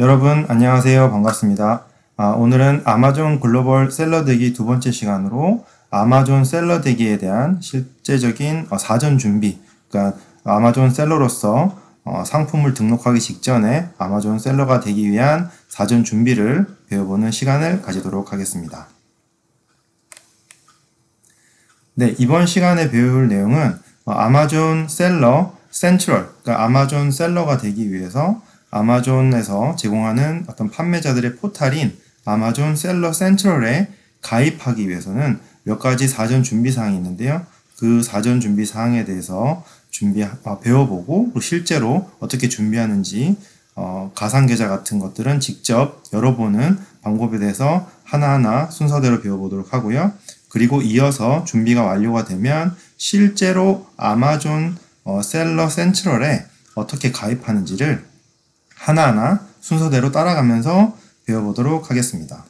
여러분 안녕하세요. 반갑습니다. 오늘은 아마존 글로벌 셀러 대기 두 번째 시간으로 아마존 셀러 대기에 대한 실제적인 사전 준비, 그러니까 아마존 셀러로서 상품을 등록하기 직전에 아마존 셀러가 되기 위한 사전 준비를 배워보는 시간을 가지도록 하겠습니다. 네, 이번 시간에 배울 내용은 아마존 셀러 센트럴, 그러니까 아마존 셀러가 되기 위해서 아마존에서 제공하는 어떤 판매자들의 포탈인 아마존 셀러 센트럴에 가입하기 위해서는 몇 가지 사전 준비 사항이 있는데요. 그 사전 준비 사항에 대해서 배워보고 실제로 어떻게 준비하는지 가상 계좌 같은 것들은 직접 열어보는 방법에 대해서 하나하나 순서대로 배워보도록 하고요. 그리고 이어서 준비가 완료가 되면 실제로 아마존 셀러 센트럴에 어떻게 가입하는지를 하나하나 순서대로 따라가면서 배워보도록 하겠습니다.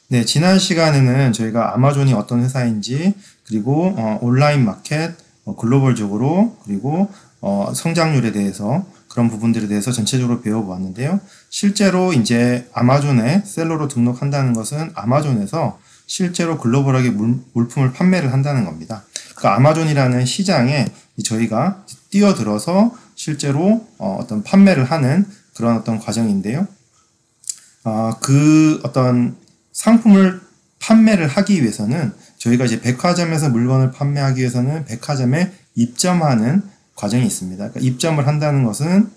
네, 지난 시간에는 저희가 아마존이 어떤 회사인지, 그리고 온라인 마켓, 글로벌적으로, 그리고 성장률에 대해서 그런 부분들에 대해서 전체적으로 배워보았는데요. 실제로 이제 아마존에 셀러로 등록한다는 것은 아마존에서 실제로 글로벌하게 물품을 판매를 한다는 겁니다. 그 아마존이라는 시장에 저희가 뛰어들어서 실제로 어떤 판매를 하는 그런 어떤 과정인데요. 그 어떤 상품을 판매를 하기 위해서는 저희가 이제 백화점에서 물건을 판매하기 위해서는 백화점에 입점하는 과정이 있습니다. 그러니까 입점을 한다는 것은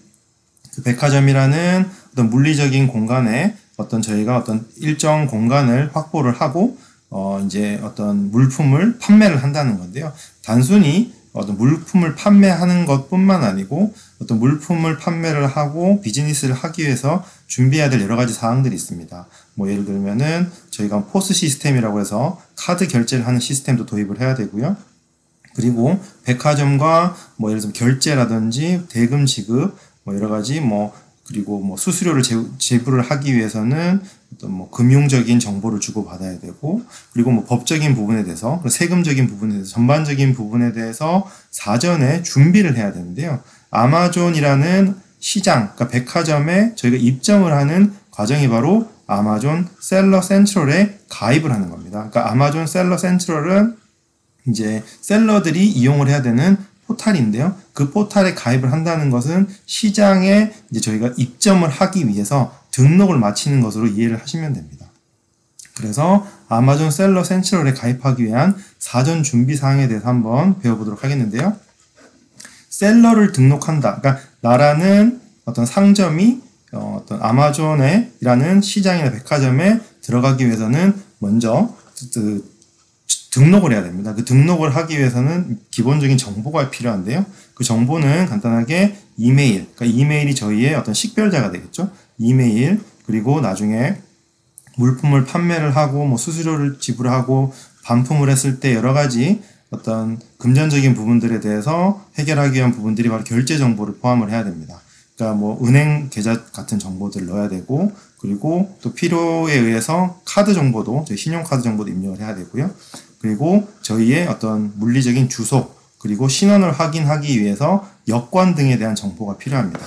그 백화점이라는 어떤 물리적인 공간에 저희가 어떤 일정 공간을 확보를 하고 이제 어떤 물품을 판매를 한다는 건데요. 단순히 어떤 물품을 판매하는 것뿐만 아니고 어떤 물품을 판매를 하고 비즈니스를 하기 위해서 준비해야 될 여러 가지 사항들이 있습니다. 뭐 예를 들면은 저희가 포스 시스템이라고 해서 카드 결제를 하는 시스템도 도입을 해야 되고요. 그리고 백화점과 뭐 예를 들면 결제라든지 대금 지급 뭐 여러 가지 그리고 수수료를 제부를 하기 위해서는 어떤 금융적인 정보를 주고받아야 되고, 그리고 법적인 부분에 대해서, 세금적인 부분에 대해서, 전반적인 부분에 대해서 사전에 준비를 해야 되는데요. 아마존이라는 시장, 그러니까 백화점에 저희가 입점을 하는 과정이 바로 아마존 셀러 센트럴에 가입을 하는 겁니다. 그러니까 아마존 셀러 센트럴은 이제 셀러들이 이용을 해야 되는 포탈인데요. 그 포탈에 가입을 한다는 것은 시장에 이제 저희가 입점을 하기 위해서 등록을 마치는 것으로 이해를 하시면 됩니다. 그래서 아마존 셀러 센트럴에 가입하기 위한 사전 준비 사항에 대해서 한번 배워보도록 하겠는데요. 셀러를 등록한다. 그러니까 나라는 어떤 상점이 어떤 아마존에 라는 시장이나 백화점에 들어가기 위해서는 먼저 등록을 해야 됩니다. 그 등록을 하기 위해서는 기본적인 정보가 필요한데요. 그 정보는 간단하게 이메일, 그러니까 이메일이 저희의 어떤 식별자가 되겠죠. 이메일, 그리고 나중에 물품을 판매를 하고 수수료를 지불하고 반품을 했을 때 여러 가지 어떤 금전적인 부분들에 대해서 해결하기 위한 부분들이 바로 결제 정보를 포함을 해야 됩니다. 그러니까 은행 계좌 같은 정보들을 넣어야 되고, 그리고 또 필요에 의해서 카드 정보도, 저희 신용카드 정보도 입력을 해야 되고요. 그리고 저희의 어떤 물리적인 주소, 그리고 신원을 확인하기 위해서 여권 등에 대한 정보가 필요합니다.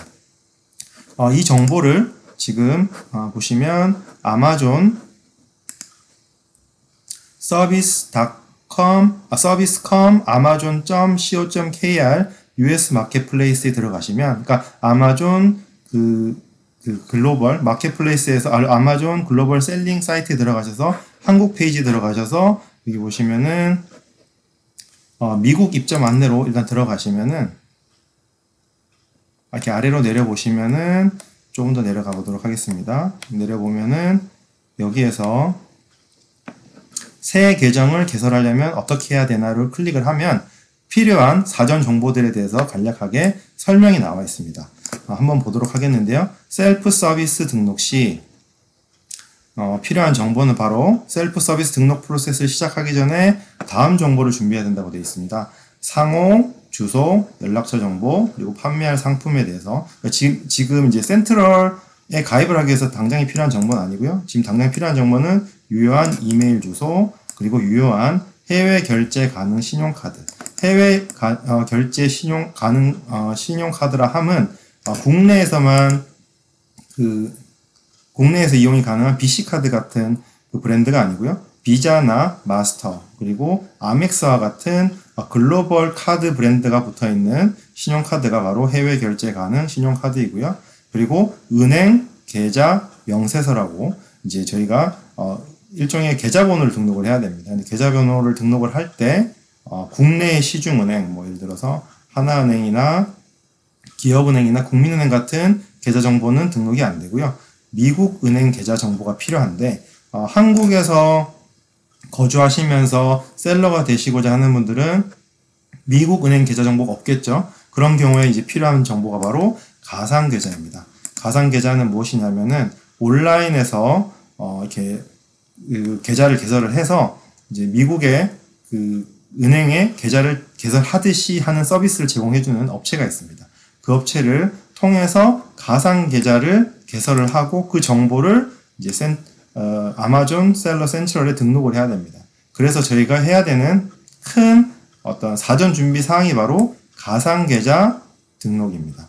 이 정보를 지금 보시면 아마존 서비스com amazon.co.kr US 마켓플레이스에 들어가시면, 그러니까 아마존 글로벌 마켓플레이스에서 아마존 글로벌 셀링 사이트에 들어가셔서 한국 페이지 들어가셔서 여기 보시면은 미국 입점 안내로 일단 들어가시면은 이렇게 아래로 내려보시면은 조금 더 내려가 보도록 하겠습니다. 내려보면은 여기에서 새 계정을 개설하려면 어떻게 해야 되나를 클릭을 하면 필요한 사전 정보들에 대해서 간략하게 설명이 나와 있습니다. 한번 보도록 하겠는데요. 셀프 서비스 등록 시 필요한 정보는 바로 셀프 서비스 등록 프로세스를 시작하기 전에 다음 정보를 준비해야 된다고 되어 있습니다. 상호, 주소, 연락처 정보, 그리고 판매할 상품에 대해서. 지금 이제 센트럴에 가입을 하기 위해서 당장이 필요한 정보는 아니고요. 지금 당장 필요한 정보는 유효한 이메일 주소, 그리고 유효한 해외 결제 가능 신용카드. 해외 결제 가능 신용카드라 함은 국내에서만 국내에서 이용이 가능한 BC카드 같은 그 브랜드가 아니고요. 비자나 마스터 그리고 아멕스와 같은 글로벌 카드 브랜드가 붙어있는 신용카드가 바로 해외 결제 가능 신용카드이고요. 그리고 은행, 계좌, 명세서라고 이제 저희가 일종의 계좌번호를 등록을 해야 됩니다. 근데 계좌번호를 등록을 할 때 국내의 시중은행, 뭐 예를 들어서 하나은행이나 기업은행이나 국민은행 같은 계좌 정보는 등록이 안 되고요. 미국 은행 계좌 정보가 필요한데 한국에서 거주하시면서 셀러가 되시고자 하는 분들은 미국 은행 계좌 정보가 없겠죠. 그런 경우에 이제 필요한 정보가 바로 가상 계좌입니다. 가상 계좌는 무엇이냐면은 온라인에서 이렇게 계좌를 개설을 해서 이제 미국의 은행에 계좌를 개설하듯이 하는 서비스를 제공해주는 업체가 있습니다. 그 업체를 통해서 가상 계좌를 개설을 하고 그 정보를 이제 아마존 셀러 센트럴에 등록을 해야 됩니다. 그래서 저희가 해야 되는 큰 어떤 사전 준비 사항이 바로 가상 계좌 등록입니다.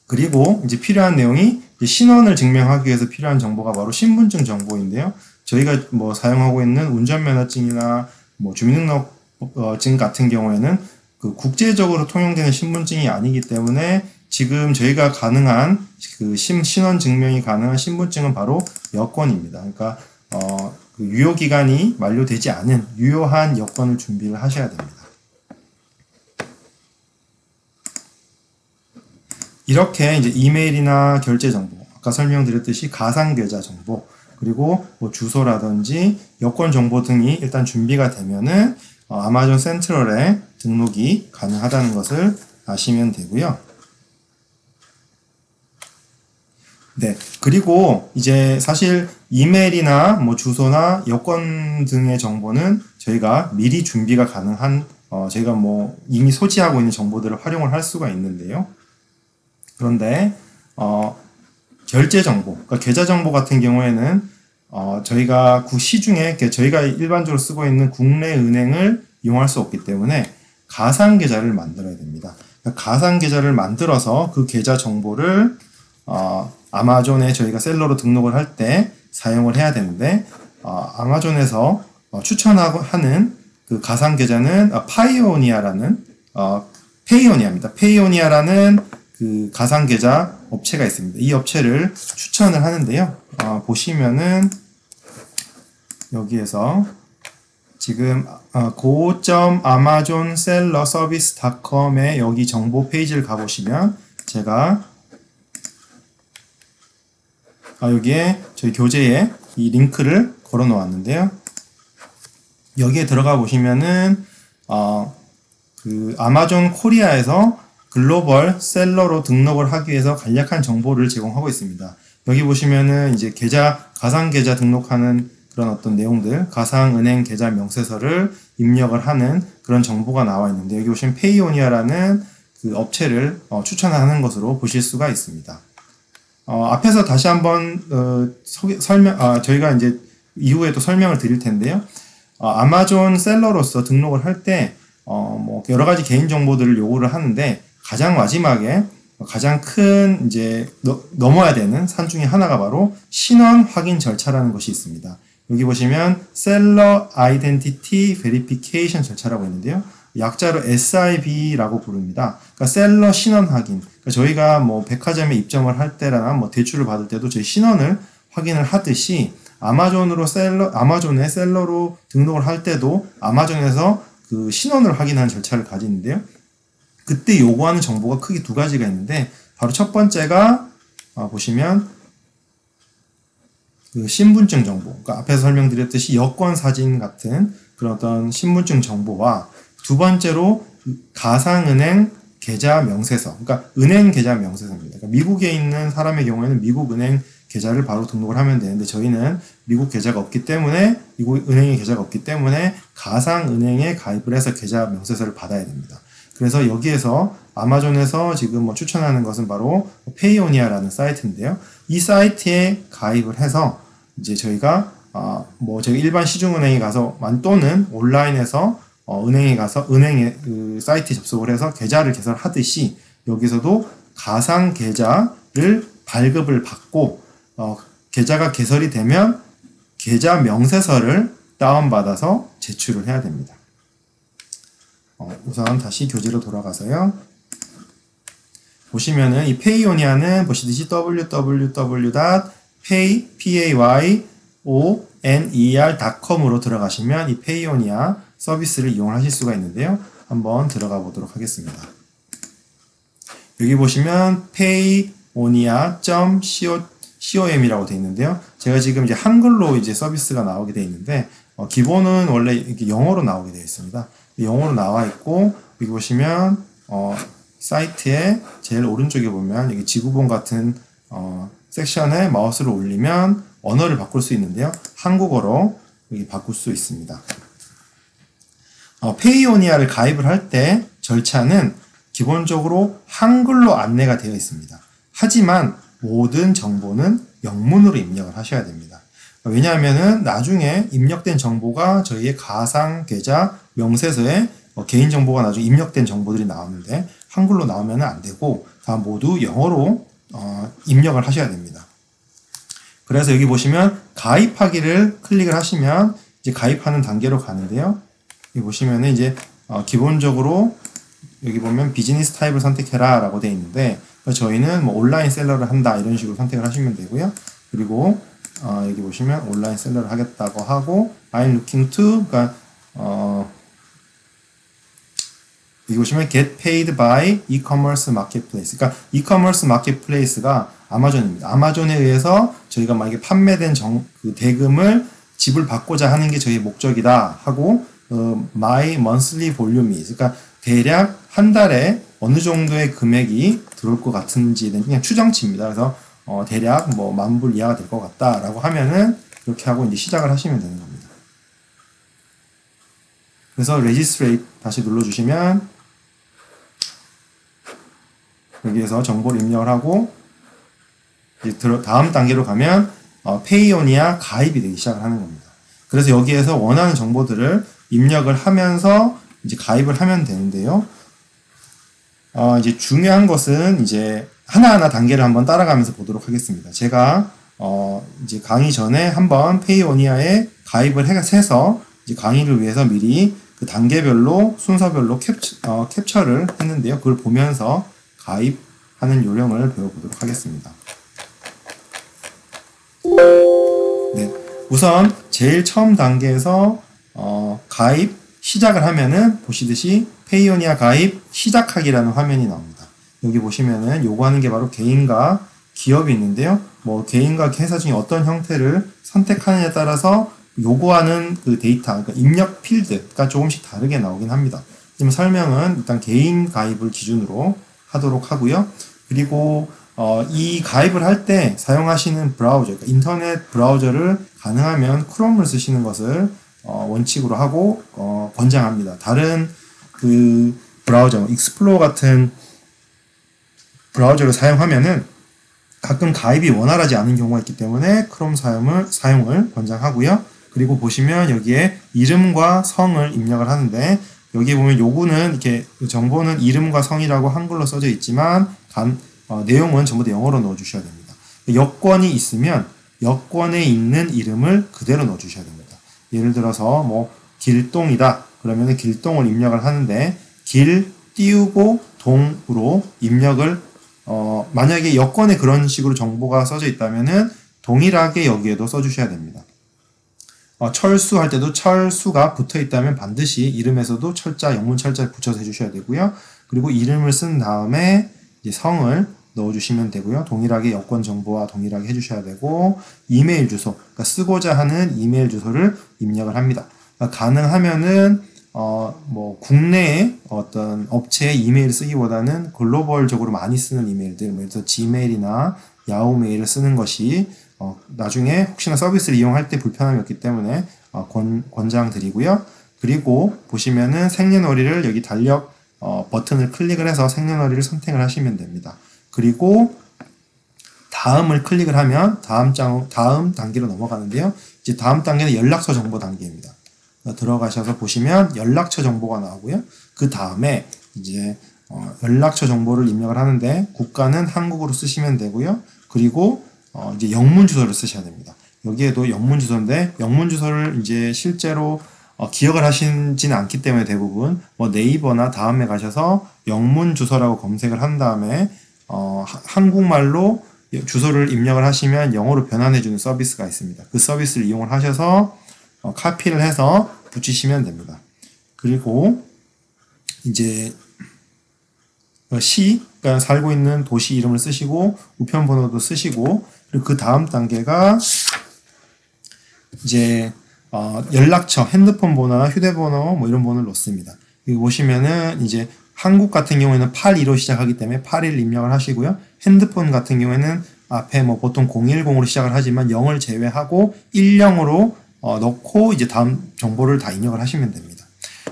그리고 이제 필요한 내용이 신원을 증명하기 위해서 필요한 정보가 바로 신분증 정보인데요. 저희가 뭐 사용하고 있는 운전면허증이나 뭐 주민등록증 같은 경우에는 그 국제적으로 통용되는 신분증이 아니기 때문에 지금 저희가 가능한 그 신원 증명이 가능한 신분증은 바로 여권입니다. 그러니까 그 유효 기간이 만료되지 않은 유효한 여권을 준비를 하셔야 됩니다. 이렇게 이제 이메일이나 결제 정보, 아까 설명드렸듯이 가상 계좌 정보, 그리고 뭐 주소라든지 여권 정보 등이 일단 준비가 되면은 아마존 센트럴에 등록이 가능하다는 것을 아시면 되고요. 네, 그리고 이제 사실 이메일이나 뭐 주소나 여권 등의 정보는 저희가 미리 준비가 가능한 저희가 뭐 이미 소지하고 있는 정보들을 활용을 할 수가 있는데요. 그런데 결제 정보, 그러니까 계좌 정보 같은 경우에는 저희가 시중에 저희가 일반적으로 쓰고 있는 국내 은행을 이용할 수 없기 때문에 가상 계좌를 만들어야 됩니다. 그러니까 가상 계좌를 만들어서 그 계좌 정보를 아마존에 저희가 셀러로 등록을 할 때 사용을 해야 되는데 아마존에서 추천하고 하는 그 가상 계좌는 파이오니아라는 페이오니아입니다. 페이오니아라는 그 가상 계좌 업체가 있습니다. 이 업체를 추천을 하는데요. 보시면은 여기에서 지금 go.amazonsellerservice.com의 여기 정보 페이지를 가보시면 제가 여기에 저희 교재에 이 링크를 걸어 놓았는데요. 여기에 들어가 보시면은 그 아마존 코리아에서 글로벌 셀러로 등록을 하기 위해서 간략한 정보를 제공하고 있습니다. 여기 보시면은 이제 가상 계좌 등록하는 그런 어떤 내용들, 가상 은행 계좌 명세서를 입력을 하는 그런 정보가 나와 있는데 여기 보시면 페이오니아라는 그 업체를 추천하는 것으로 보실 수가 있습니다. 앞에서 다시 한번 저희가 이제 이후에 또 설명을 드릴 텐데요. 아마존 셀러로서 등록을 할 때 뭐 여러 가지 개인 정보들을 요구를 하는데 가장 마지막에 가장 큰 이제 넘어야 되는 산 중에 하나가 바로 신원 확인 절차라는 것이 있습니다. 여기 보시면 Seller Identity Verification 절차라고 있는데요. 약자로 SIV라고 부릅니다. 그러니까 셀러 신원 확인. 그러니까 저희가 뭐 백화점에 입점을 할 때나 뭐 대출을 받을 때도 저희 신원을 확인을 하듯이 아마존에 셀러로 등록을 할 때도 아마존에서 그 신원을 확인하는 절차를 가지는데요. 그때 요구하는 정보가 크게 두 가지가 있는데 바로 첫 번째가 보시면 그 신분증 정보, 그러니까 앞에서 설명드렸듯이 여권 사진 같은 그런 어떤 신분증 정보와 두 번째로 가상은행 계좌 명세서, 그러니까 은행 계좌 명세서입니다. 그러니까 미국에 있는 사람의 경우에는 미국 은행 계좌를 바로 등록을 하면 되는데 저희는 미국 계좌가 없기 때문에 미국 은행의 계좌가 없기 때문에 가상은행에 가입을 해서 계좌 명세서를 받아야 됩니다. 그래서 여기에서 아마존에서 지금 뭐 추천하는 것은 바로 페이오니아라는 사이트인데요. 이 사이트에 가입을 해서 이제 저희가 뭐 저희 일반 시중은행에 가서 또는 온라인에서 은행에 가서 은행의 그 사이트에 접속을 해서 계좌를 개설하듯이 여기서도 가상 계좌를 발급을 받고 계좌가 개설이 되면 계좌 명세서를 다운받아서 제출을 해야 됩니다. 우선 다시 교재로 돌아가서요. 보시면은 이 페이오니아는 보시듯이 www.payoneer.com으로 들어가시면 이 페이오니아 서비스를 이용하실 수가 있는데요. 한번 들어가 보도록 하겠습니다. 여기 보시면 payonia.com이라고 되어 있는데요. 제가 지금 이제 한글로 이제 서비스가 나오게 되어 있는데 기본은 원래 이렇게 영어로 나오게 되어 있습니다. 영어로 나와 있고 여기 보시면 사이트의 제일 오른쪽에 보면 여기 지구본 같은 섹션에 마우스를 올리면 언어를 바꿀 수 있는데요. 한국어로 여기 바꿀 수 있습니다. 페이오니아를 가입을 할 때 절차는 기본적으로 한글로 안내가 되어 있습니다. 하지만 모든 정보는 영문으로 입력을 하셔야 됩니다. 왜냐하면은 나중에 입력된 정보가 저희의 가상 계좌 명세서에 개인정보가 나중에 입력된 정보들이 나오는데 한글로 나오면 안 되고 다 모두 영어로 입력을 하셔야 됩니다. 그래서 여기 보시면 가입하기를 클릭을 하시면 이제 가입하는 단계로 가는데요. 여기 보시면은 이제 기본적으로 여기 보면 비즈니스 타입을 선택해라 라고 되어 있는데 저희는 뭐 온라인 셀러를 한다 이런 식으로 선택을 하시면 되고요. 그리고 여기 보시면 온라인 셀러를 하겠다고 하고 I'm looking to 그러니까 여기 보시면 get paid by e-commerce marketplace 그러니까 e-commerce marketplace가 아마존입니다. 아마존에 의해서 저희가 만약에 판매된 그 대금을 지불받고자 하는 게 저희의 목적이다 하고 my monthly volume 그러니까 대략 한 달에 어느 정도의 금액이 들어올 것 같은지는 그냥 추정치입니다. 그래서 대략 뭐 10,000불 이하가 될 것 같다라고 하면은 이렇게 하고 이제 시작을 하시면 되는 겁니다. 그래서 registrate 다시 눌러주시면 여기에서 정보를 입력을 하고 이제 다음 단계로 가면 페이오니아 가입이 되기 시작을 하는 겁니다. 그래서 여기에서 원하는 정보들을 입력을 하면서 이제 가입을 하면 되는데요. 이제 중요한 것은 이제 하나하나 단계를 한번 따라가면서 보도록 하겠습니다. 제가 이제 강의 전에 한번 페이오니아에 가입을 해서 이제 강의를 위해서 미리 그 단계별로 순서별로 캡처를 했는데요. 그걸 보면서 가입하는 요령을 배워보도록 하겠습니다. 네, 우선 제일 처음 단계에서 가입 시작을 하면은 보시듯이 페이오니아 가입 시작하기라는 화면이 나옵니다. 여기 보시면은 요구하는 게 바로 개인과 기업이 있는데요. 뭐 개인과 회사 중에 어떤 형태를 선택하느냐에 따라서 요구하는 그 데이터, 그러니까 입력 필드가 조금씩 다르게 나오긴 합니다. 지금 설명은 일단 개인 가입을 기준으로 하도록 하고요. 그리고 이 가입을 할 때 사용하시는 브라우저, 그러니까 인터넷 브라우저를 가능하면 크롬을 쓰시는 것을 원칙으로 하고 권장합니다. 다른 그 브라우저, 익스플로어 같은 브라우저를 사용하면은 가끔 가입이 원활하지 않은 경우가 있기 때문에 크롬 사용을 권장하고요. 그리고 보시면 여기에 이름과 성을 입력을 하는데 여기 보면 요구는 이렇게 정보는 이름과 성이라고 한글로 써져 있지만 내용은 전부 다 영어로 넣어주셔야 됩니다. 여권이 있으면 여권에 있는 이름을 그대로 넣어주셔야 됩니다. 예를 들어서 뭐 길동이다 그러면 길동을 입력을 하는데 길 띄우고 동으로 입력을 만약에 여권에 그런 식으로 정보가 써져 있다면은 동일하게 여기에도 써주셔야 됩니다. 철수 할 때도 철수가 붙어 있다면 반드시 이름에서도 철자, 영문 철자를 붙여서 해주셔야 되고요. 그리고 이름을 쓴 다음에 이제 성을 넣어주시면 되고요. 동일하게 여권 정보와 동일하게 해주셔야 되고 이메일 주소, 그러니까 쓰고자 하는 이메일 주소를 입력을 합니다. 그러니까 가능하면은 뭐 국내에 어떤 업체의 이메일 쓰기보다는 글로벌적으로 많이 쓰는 이메일들, 예를 들어서 지메일이나 야후 메일을 쓰는 것이 나중에 혹시나 서비스를 이용할 때 불편함이 없기 때문에 권장드리고요. 그리고 보시면은 생년월일을 여기 달력 버튼을 클릭을 해서 생년월일을 선택을 하시면 됩니다. 그리고 다음을 클릭을 하면 다음 단계로 넘어가는데요. 이제 다음 단계는 연락처 정보 단계입니다. 들어가셔서 보시면 연락처 정보가 나오고요. 그 다음에 이제 연락처 정보를 입력을 하는데 국가는 한국어로 쓰시면 되고요. 그리고 이제 영문 주소를 쓰셔야 됩니다. 여기에도 영문 주소인데 영문 주소를 이제 실제로 기억을 하시지는 않기 때문에 대부분 뭐 네이버나 다음에 가셔서 영문 주소라고 검색을 한 다음에 한국말로 주소를 입력을 하시면 영어로 변환해주는 서비스가 있습니다. 그 서비스를 이용을 하셔서 카피를 해서 붙이시면 됩니다. 그리고 이제 그러니까 살고 있는 도시 이름을 쓰시고 우편번호도 쓰시고 그리고 그 다음 단계가 이제 연락처, 핸드폰 번호나 휴대번호 뭐 이런 번호를 넣습니다. 여기 보시면은 이제 한국 같은 경우에는 82로 시작하기 때문에 81 입력을 하시고요. 핸드폰 같은 경우에는 앞에 뭐 보통 010으로 시작을 하지만 0을 제외하고 10으로 넣고 이제 다음 정보를 다 입력을 하시면 됩니다.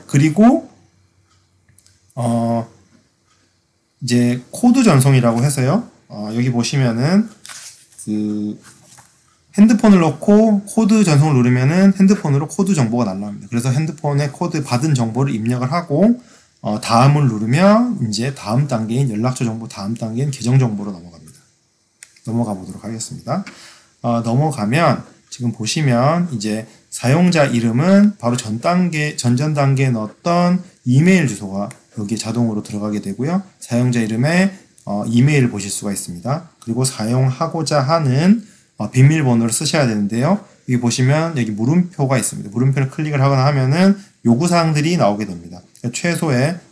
그리고 이제 코드 전송이라고 해서요. 여기 보시면은 그 핸드폰을 넣고 코드 전송을 누르면은 핸드폰으로 코드 정보가 날라옵니다. 그래서 핸드폰에 코드 받은 정보를 입력을 하고 다음을 누르면 이제 다음 단계인 연락처 정보, 다음 단계인 계정 정보로 넘어갑니다. 넘어가 보도록 하겠습니다. 넘어가면 지금 보시면 이제 사용자 이름은 바로 전 단계에 넣었던 이메일 주소가 여기에 자동으로 들어가게 되고요. 사용자 이름에 이메일을 보실 수가 있습니다. 그리고 사용하고자 하는 비밀번호를 쓰셔야 되는데요. 여기 보시면 여기 물음표가 있습니다. 물음표를 클릭을 하거나 하면은 요구사항들이 나오게 됩니다. 그러니까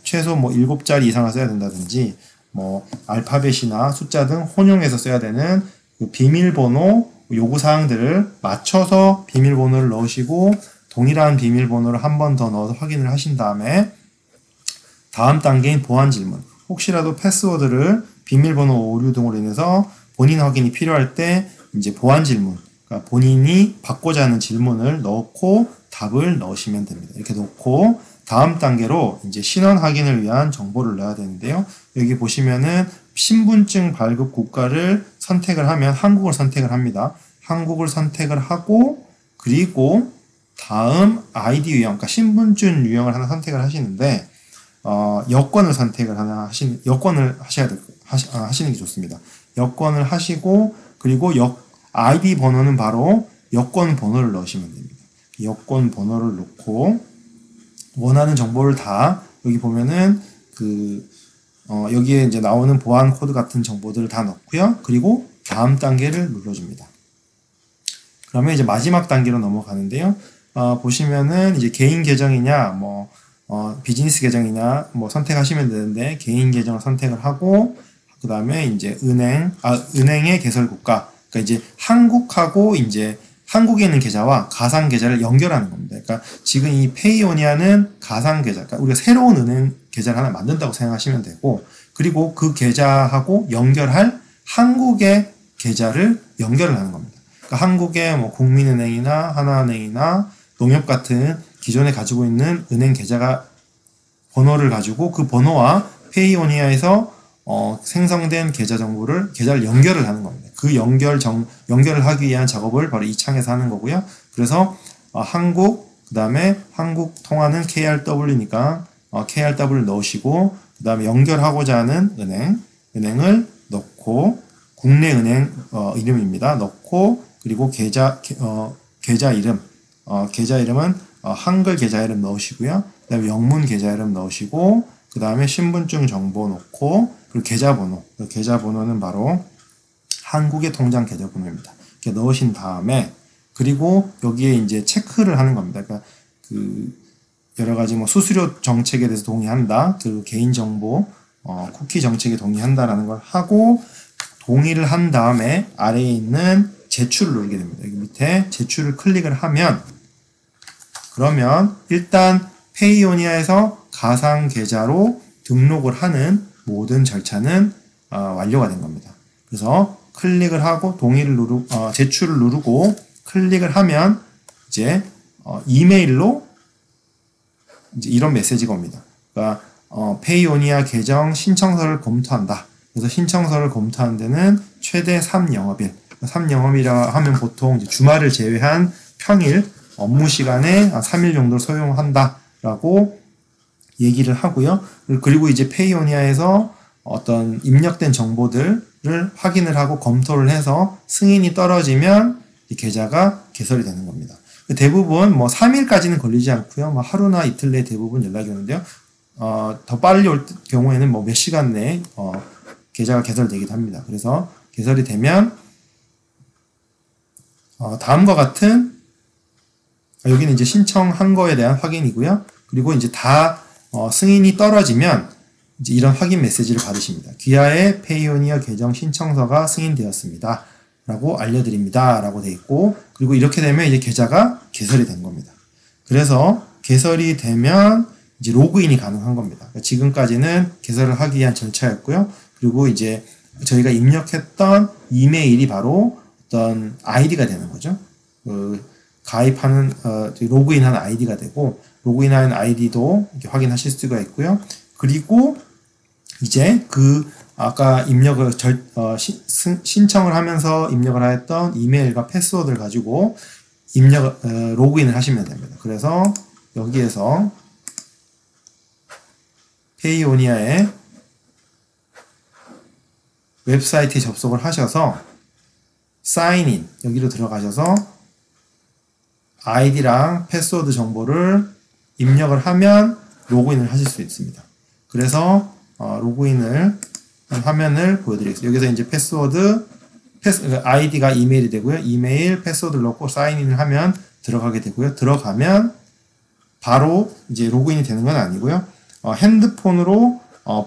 최소 뭐 7자리 이상을 써야 된다든지 뭐 알파벳이나 숫자 등 혼용해서 써야 되는 그 비밀번호 요구사항들을 맞춰서 비밀번호를 넣으시고 동일한 비밀번호를 한 번 더 넣어서 확인을 하신 다음에 다음 단계인 보안 질문, 혹시라도 패스워드를 비밀번호 오류 등으로 인해서 본인 확인이 필요할 때 이제 보안 질문, 그러니까 본인이 받고자 하는 질문을 넣고 답을 넣으시면 됩니다. 이렇게 넣고 다음 단계로 이제 신원 확인을 위한 정보를 넣어야 되는데요. 여기 보시면은 신분증 발급 국가를 선택을 하면 한국을 선택을 합니다. 한국을 선택을 하고 그리고 다음 아이디 유형, 그러니까 신분증 유형을 하나 선택을 하시는데 여권을 선택을 여권을 하시는 게 좋습니다. 여권을 하시고 그리고 아이디 번호는 바로 여권 번호를 넣으시면 됩니다. 여권 번호를 넣고 원하는 정보를 다 여기 보면은 여기에 이제 나오는 보안 코드 같은 정보들을 다 넣고요. 그리고 다음 단계를 눌러줍니다. 그러면 이제 마지막 단계로 넘어가는데요. 보시면은 이제 개인 계정이냐, 비즈니스 계정이냐, 선택하시면 되는데, 개인 계정을 선택을 하고, 그 다음에 이제 은행의 개설 국가. 그러니까 이제 한국하고 이제 한국에 있는 계좌와 가상 계좌를 연결하는 겁니다. 그러니까 지금 이 페이오니아는 가상 계좌, 그러니까 우리가 새로운 은행 계좌를 하나 만든다고 생각하시면 되고, 그리고 그 계좌하고 연결할 한국의 계좌를 연결을 하는 겁니다. 그러니까 한국의 국민은행이나 하나은행이나 농협 같은 기존에 가지고 있는 은행 계좌가 번호를 가지고 그 번호와 페이오니아에서 생성된 계좌를 연결을 하는 겁니다. 그 연결을 하기 위한 작업을 바로 이 창에서 하는 거고요. 그래서 한국, 그 다음에 한국 통화는 KRW니까 KRW를 넣으시고, 그 다음에 연결하고자 하는 은행을 넣고, 국내 은행 이름입니다. 넣고, 그리고 계좌 이름, 계좌 이름은 한글 계좌 이름 넣으시고요. 그 다음에 영문 계좌 이름 넣으시고, 그 다음에 신분증 정보 넣고, 그리고 계좌번호. 계좌번호는 바로 한국의 통장 계좌번호입니다. 이렇게 넣으신 다음에, 그리고 여기에 이제 체크를 하는 겁니다. 그러니까 여러 가지 수수료 정책에 대해서 동의한다. 그 개인정보, 쿠키 정책에 동의한다라는 걸 하고, 동의를 한 다음에 아래에 있는 제출을 누르게 됩니다. 여기 밑에 제출을 클릭을 하면, 그러면 일단 페이오니아에서 가상 계좌로 등록을 하는 모든 절차는 완료가 된 겁니다. 그래서 클릭을 하고 제출을 누르고 클릭을 하면 이제 이메일로 이제 이런 메시지가 옵니다. 그러니까 페이오니아 계정 신청서를 검토한다. 그래서 신청서를 검토하는 데는 최대 3영업일. 3영업이라 하면 보통 이제 주말을 제외한 평일 업무 시간에 3일 정도 소요한다라고 얘기를 하고요. 그리고 이제 페이오니아에서 어떤 입력된 정보들을 확인을 하고 검토를 해서 승인이 떨어지면 이 계좌가 개설이 되는 겁니다. 대부분 뭐 3일까지는 걸리지 않고요. 뭐 하루나 이틀 내에 대부분 연락이 오는데요. 더 빨리 올 경우에는 뭐 몇 시간 내에 계좌가 개설되기도 합니다. 그래서 개설이 되면 다음과 같은 여기는 이제 신청한 거에 대한 확인이고요. 그리고 이제 다 승인이 떨어지면 이제 이런 확인 메시지를 받으십니다. 귀하의 페이오니아 계정 신청서가 승인되었습니다. 라고 알려드립니다. 라고 되어 있고, 그리고 이렇게 되면 이제 계좌가 개설이 된 겁니다. 그래서 개설이 되면 이제 로그인이 가능한 겁니다. 그러니까 지금까지는 개설을 하기 위한 절차였고요. 그리고 이제 저희가 입력했던 이메일이 바로 어떤 아이디가 되는 거죠. 가입하는, 로그인한 아이디가 되고, 로그인한 아이디도 이렇게 확인하실 수가 있고요. 그리고 이제 아까 입력을 신청을 하면서 입력을 하였던 이메일과 패스워드를 가지고 로그인을 하시면 됩니다. 그래서 여기에서 페이오니아의 웹사이트에 접속을 하셔서 사인인 여기로 들어가셔서 아이디랑 패스워드 정보를 입력을 하면 로그인을 하실 수 있습니다. 그래서 로그인을 화면을 보여드리겠습니다. 여기서 이제 아이디가 이메일이 되고요. 이메일, 패스워드를 넣고 사인인을 하면 들어가게 되고요. 들어가면 바로 이제 로그인이 되는 건 아니고요. 핸드폰으로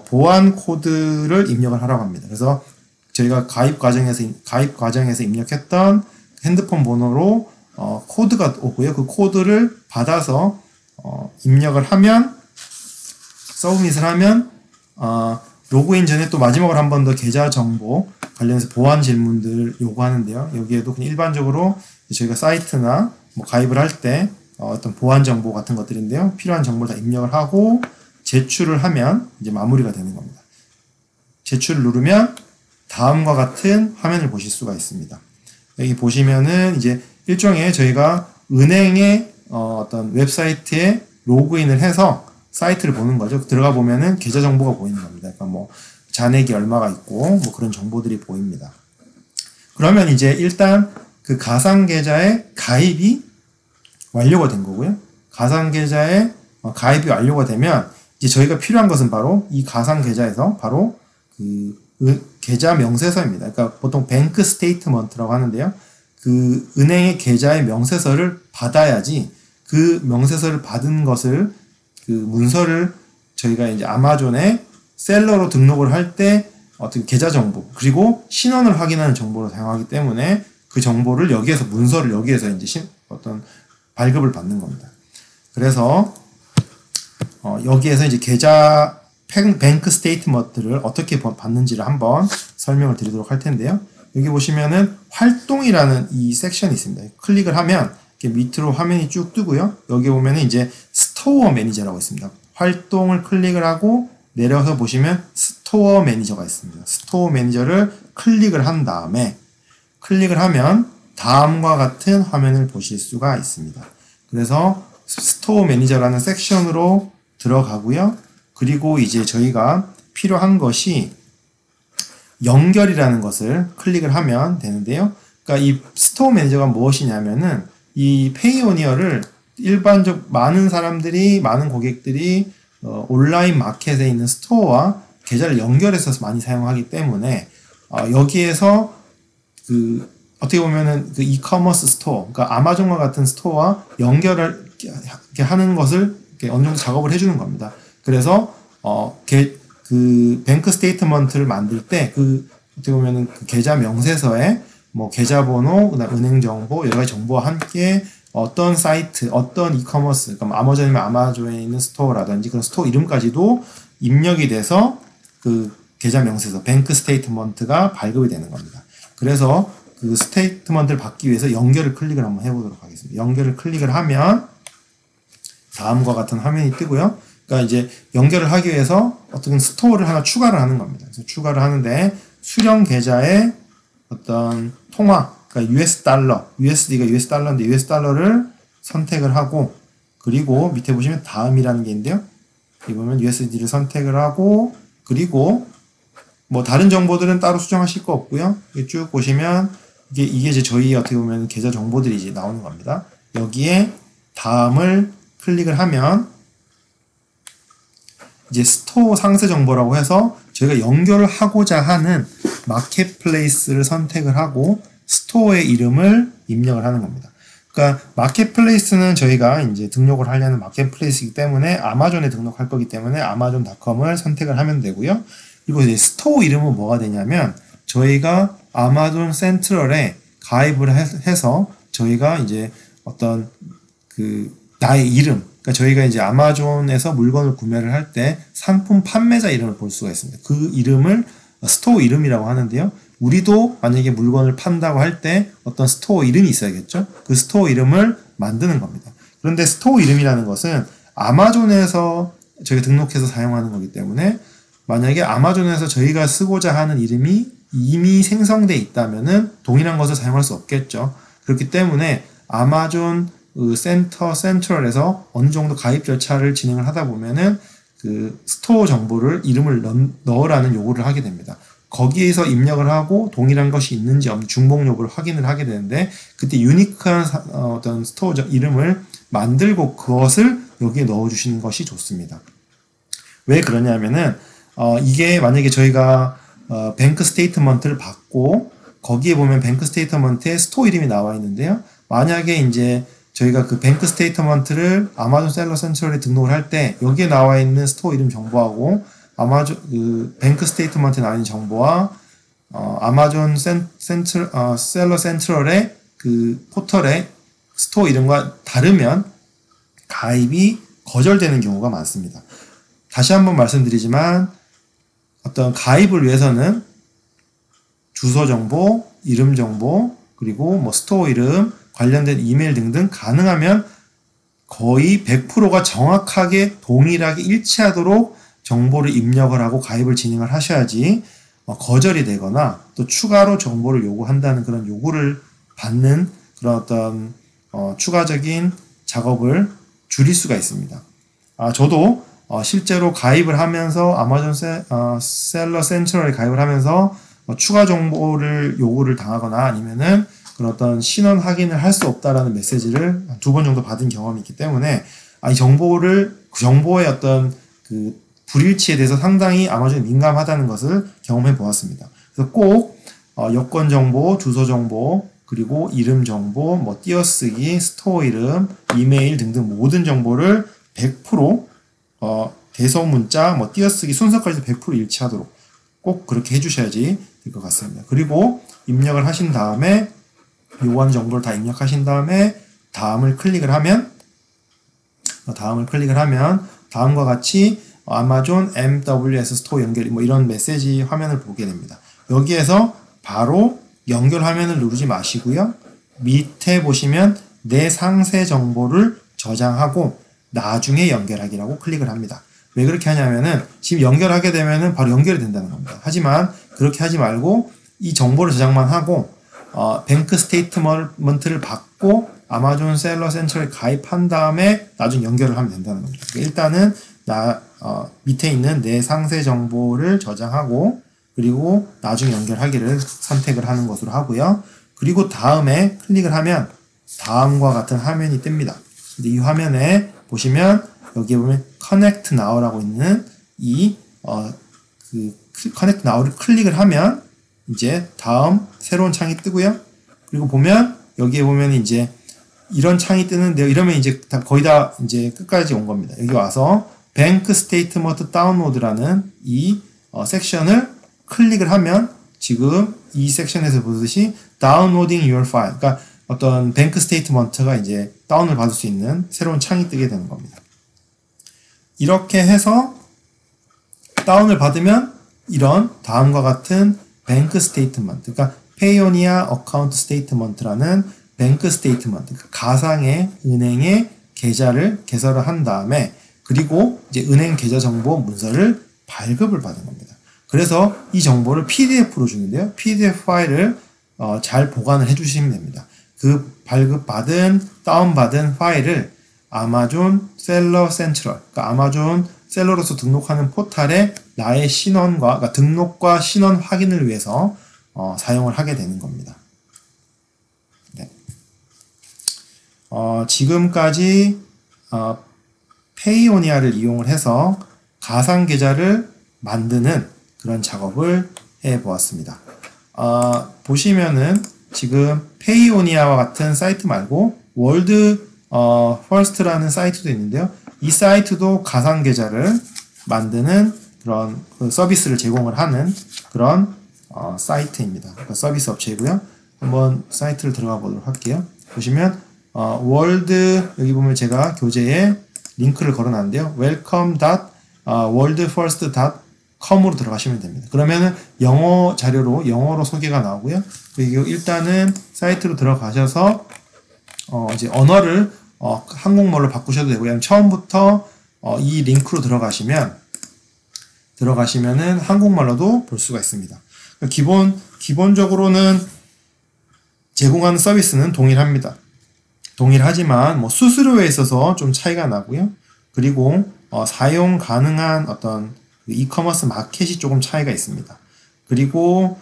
보안 코드를 입력을 하라고 합니다. 그래서 저희가 가입 과정에서 입력했던 핸드폰 번호로 코드가 오고요. 그 코드를 받아서 입력을 하면 서브밋을 하면 로그인 전에 또 마지막으로 한 번 더 계좌 정보 관련해서 보안 질문들 요구하는데요. 여기에도 그냥 일반적으로 저희가 사이트나 뭐 가입을 할 때 어떤 보안 정보 같은 것들인데요. 필요한 정보를 다 입력을 하고 제출을 하면 이제 마무리가 되는 겁니다. 제출을 누르면 다음과 같은 화면을 보실 수가 있습니다. 여기 보시면은 이제 일종의 저희가 은행의 어떤 웹사이트에 로그인을 해서 사이트를 보는 거죠. 들어가 보면은 계좌 정보가 보이는 겁니다. 그러니까 뭐 잔액이 얼마가 있고 뭐 그런 정보들이 보입니다. 그러면 이제 일단 그 가상 계좌의 가입이 완료가 된 거고요. 가상 계좌에 가입이 완료가 되면 이제 저희가 필요한 것은 바로 이 가상 계좌에서 바로 그 계좌 명세서입니다. 그러니까 보통 뱅크 스테이트먼트라고 하는데요. 그 은행의 계좌의 명세서를 받아야지 그 명세서를 받은 것을 그 문서를 저희가 이제 아마존에 셀러로 등록을 할 때 어떤 계좌 정보 그리고 신원을 확인하는 정보로 사용하기 때문에 그 정보를 여기에서 문서를 여기에서 이제 어떤 발급을 받는 겁니다. 그래서 여기에서 이제 계좌 뱅크 스테이트먼트를 어떻게 받는지를 한번 설명을 드리도록 할 텐데요. 여기 보시면은 활동이라는 이 섹션이 있습니다. 클릭을 하면 이렇게 밑으로 화면이 쭉 뜨고요. 여기 보면은 이제 스토어 매니저라고 있습니다. 활동을 클릭을 하고 내려서 보시면 스토어 매니저가 있습니다. 스토어 매니저를 클릭을 한 다음에 클릭을 하면 다음과 같은 화면을 보실 수가 있습니다. 그래서 스토어 매니저라는 섹션으로 들어가고요. 그리고 이제 저희가 필요한 것이 연결이라는 것을 클릭을 하면 되는데요. 그러니까 이 스토어 매니저가 무엇이냐면은 이 페이오니어를 많은 사람들이, 많은 고객들이 온라인 마켓에 있는 스토어와 계좌를 연결해서 많이 사용하기 때문에 여기에서 어떻게 보면은 그 이커머스 스토어, 그러니까 아마존과 같은 스토어와 연결을 이렇게 하는 것을 이렇게 어느 정도 작업을 해주는 겁니다. 그래서 그 뱅크 스테이트먼트를 만들 때 어떻게 보면은 그 계좌 명세서에 뭐 계좌번호, 그다음 은행 정보, 여러 가지 정보와 함께 어떤 사이트, 어떤 이커머스, 그러니까 아마존이면 아마존에 있는 스토어라든지 그런 스토어 이름까지도 입력이 돼서 그 계좌 명세서, 뱅크 스테이트먼트가 발급이 되는 겁니다. 그래서 그 스테이트먼트를 받기 위해서 연결을 클릭을 한번 해보도록 하겠습니다. 연결을 클릭을 하면 다음과 같은 화면이 뜨고요. 그러니까 이제 연결을 하기 위해서 어떤 스토어를 하나 추가를 하는 겁니다. 그래서 추가를 하는데 수령 계좌에 어떤 통화, 그러니까 US 달러, USD가 US 달러인데 US 달러를 선택을 하고 그리고 밑에 보시면 다음이라는 게 있는데요. 이 보면 USD를 선택을 하고, 그리고 뭐 다른 정보들은 따로 수정하실 거 없고요. 쭉 보시면 이게 이제 저희 어떻게 보면 계좌 정보들이 이제 나오는 겁니다. 여기에 다음을 클릭을 하면 이제 스토어 상세 정보라고 해서 저희가 연결을 하고자 하는 마켓플레이스를 선택을 하고 스토어의 이름을 입력을 하는 겁니다. 그러니까 마켓플레이스는 저희가 이제 등록을 하려는 마켓플레이스이기 때문에 아마존에 등록할 거기 때문에 아마존.com을 선택을 하면 되고요. 그리고 이제 스토어 이름은 뭐가 되냐면 저희가 아마존 센트럴에 가입을 해서 저희가 이제 어떤 나의 이름, 그러니까 저희가 이제 아마존에서 물건을 구매를 할 때 상품 판매자 이름을 볼 수가 있습니다. 그 이름을 스토어 이름이라고 하는데요. 우리도 만약에 물건을 판다고 할 때 어떤 스토어 이름이 있어야겠죠. 그 스토어 이름을 만드는 겁니다. 그런데 스토어 이름이라는 것은 아마존에서 저희가 등록해서 사용하는 거기 때문에 만약에 아마존에서 저희가 쓰고자 하는 이름이 이미 생성되어 있다면은 동일한 것을 사용할 수 없겠죠. 그렇기 때문에 아마존 센트럴에서 어느 정도 가입 절차를 진행을 하다 보면은 그 스토어 정보를 이름을 넣으라는 요구를 하게 됩니다. 거기에서 입력을 하고 동일한 것이 있는지 없는지 중복 여부를 확인을 하게 되는데 그때 유니크한 어떤 스토어 이름을 만들고 그것을 여기에 넣어주시는 것이 좋습니다. 왜 그러냐면은 이게 만약에 저희가 뱅크 스테이트먼트를 받고 거기에 보면 뱅크 스테이트먼트에 스토어 이름이 나와 있는데요. 만약에 이제 저희가 그 뱅크 스테이트먼트를 아마존 셀러 센트럴에 등록을 할 때 여기에 나와 있는 스토어 이름 정보하고 아마존 뱅크 스테이트먼트에 나와 있는 정보와 아마존 셀러 센트럴의 그 포털의 스토어 이름과 다르면 가입이 거절되는 경우가 많습니다. 다시 한번 말씀드리지만 어떤 가입을 위해서는 주소 정보, 이름 정보, 그리고 뭐 스토어 이름, 관련된 이메일 등등 가능하면 거의 100%가 정확하게 동일하게 일치하도록 정보를 입력을 하고 가입을 진행을 하셔야지 거절이 되거나 또 추가로 정보를 요구한다는 그런 요구를 받는 그런 어떤 추가적인 작업을 줄일 수가 있습니다. 저도 실제로 가입을 하면서 아마존 셀러 센트럴에 가입을 하면서 추가 정보를 요구를 당하거나 아니면은 그런 어떤 신원 확인을 할 수 없다라는 메시지를 2번 정도 받은 경험이 있기 때문에 이 정보의 어떤 그 불일치에 대해서 상당히 아마존이 민감하다는 것을 경험해 보았습니다. 그래서 꼭 여권 정보, 주소 정보, 그리고 이름 정보, 뭐 띄어쓰기, 스토어 이름, 이메일 등등 모든 정보를 100% 대소문자, 뭐 띄어쓰기 순서까지도 100% 일치하도록 꼭 그렇게 해주셔야지 될 것 같습니다. 그리고 입력을 하신 다음에 요구하는 정보를 다 입력하신 다음에 다음을 클릭을 하면 다음과 같이 아마존 MWS 스토어 연결 뭐 이런 메시지 화면을 보게 됩니다. 여기에서 바로 연결 화면을 누르지 마시고요. 밑에 보시면 내 상세 정보를 저장하고 나중에 연결하기라고 클릭을 합니다. 왜 그렇게 하냐면은 지금 연결하게 되면은 바로 연결이 된다는 겁니다. 하지만 그렇게 하지 말고 이 정보를 저장만 하고 뱅크 스테이트먼트를 받고 아마존 셀러 센터에 가입한 다음에 나중에 연결을 하면 된다는 겁니다. 일단은 밑에 있는 내 상세 정보를 저장하고 그리고 나중에 연결하기를 선택을 하는 것으로 하고요. 그리고 다음에 클릭을 하면 다음과 같은 화면이 뜹니다. 근데 이 화면에 보시면 여기에 보면 Connect Now라고 있는 Connect Now를 클릭을 하면 이제 다음 새로운 창이 뜨고요. 그리고 보면 여기에 보면 이제 이런 창이 뜨는데요. 이러면 이제 거의 다 이제 끝까지 온 겁니다. 여기 와서 뱅크 스테이트먼트 다운로드라는 이 섹션을 클릭을 하면 지금 이 섹션에서 보듯이 Downloading your file, 그러니까 어떤 뱅크 스테이트먼트가 이제 다운을 받을 수 있는 새로운 창이 뜨게 되는 겁니다. 이렇게 해서 다운을 받으면 이런 다음과 같은 뱅크 스테이트먼트, 그러니까 페이오니아 어카운트 스테이트먼트라는 뱅크 스테이트먼트, 그러니까 가상의 은행의 계좌를 개설을 한 다음에 그리고 이제 은행 계좌 정보 문서를 발급을 받은 겁니다. 그래서 이 정보를 PDF로 주는데요. PDF 파일을 잘 보관을 해주시면 됩니다. 그 발급받은 다운받은 파일을 아마존 셀러 센트럴, 그러니까 아마존 셀러로서 등록하는 포탈에 나의 신원과 그러니까 등록과 신원 확인을 위해서 사용을 하게 되는 겁니다. 네. 지금까지 페이오니아를 이용을 해서 가상 계좌를 만드는 그런 작업을 해 보았습니다. 보시면은 지금 페이오니아와 같은 사이트 말고 월드 퍼스트라는 사이트도 있는데요. 이 사이트도 가상 계좌를 만드는 그런 서비스를 제공을 하는 그런 사이트입니다. 그러니까 서비스 업체이고요. 한번 사이트를 들어가 보도록 할게요. 보시면 월드 여기 보면 제가 교재에 링크를 걸어놨는데요. welcome.worldfirst.com으로 들어가시면 됩니다. 그러면은 영어 자료로 영어로 소개가 나오고요. 그리고 일단은 사이트로 들어가셔서 이제 언어를 한국말로 바꾸셔도 되고요. 처음부터 이 링크로 들어가시면은 한국말로도 볼 수가 있습니다. 기본적으로는 제공하는 서비스는 동일합니다. 동일하지만 뭐 수수료에 있어서 좀 차이가 나고요. 그리고 사용 가능한 어떤 이커머스 마켓이 조금 차이가 있습니다. 그리고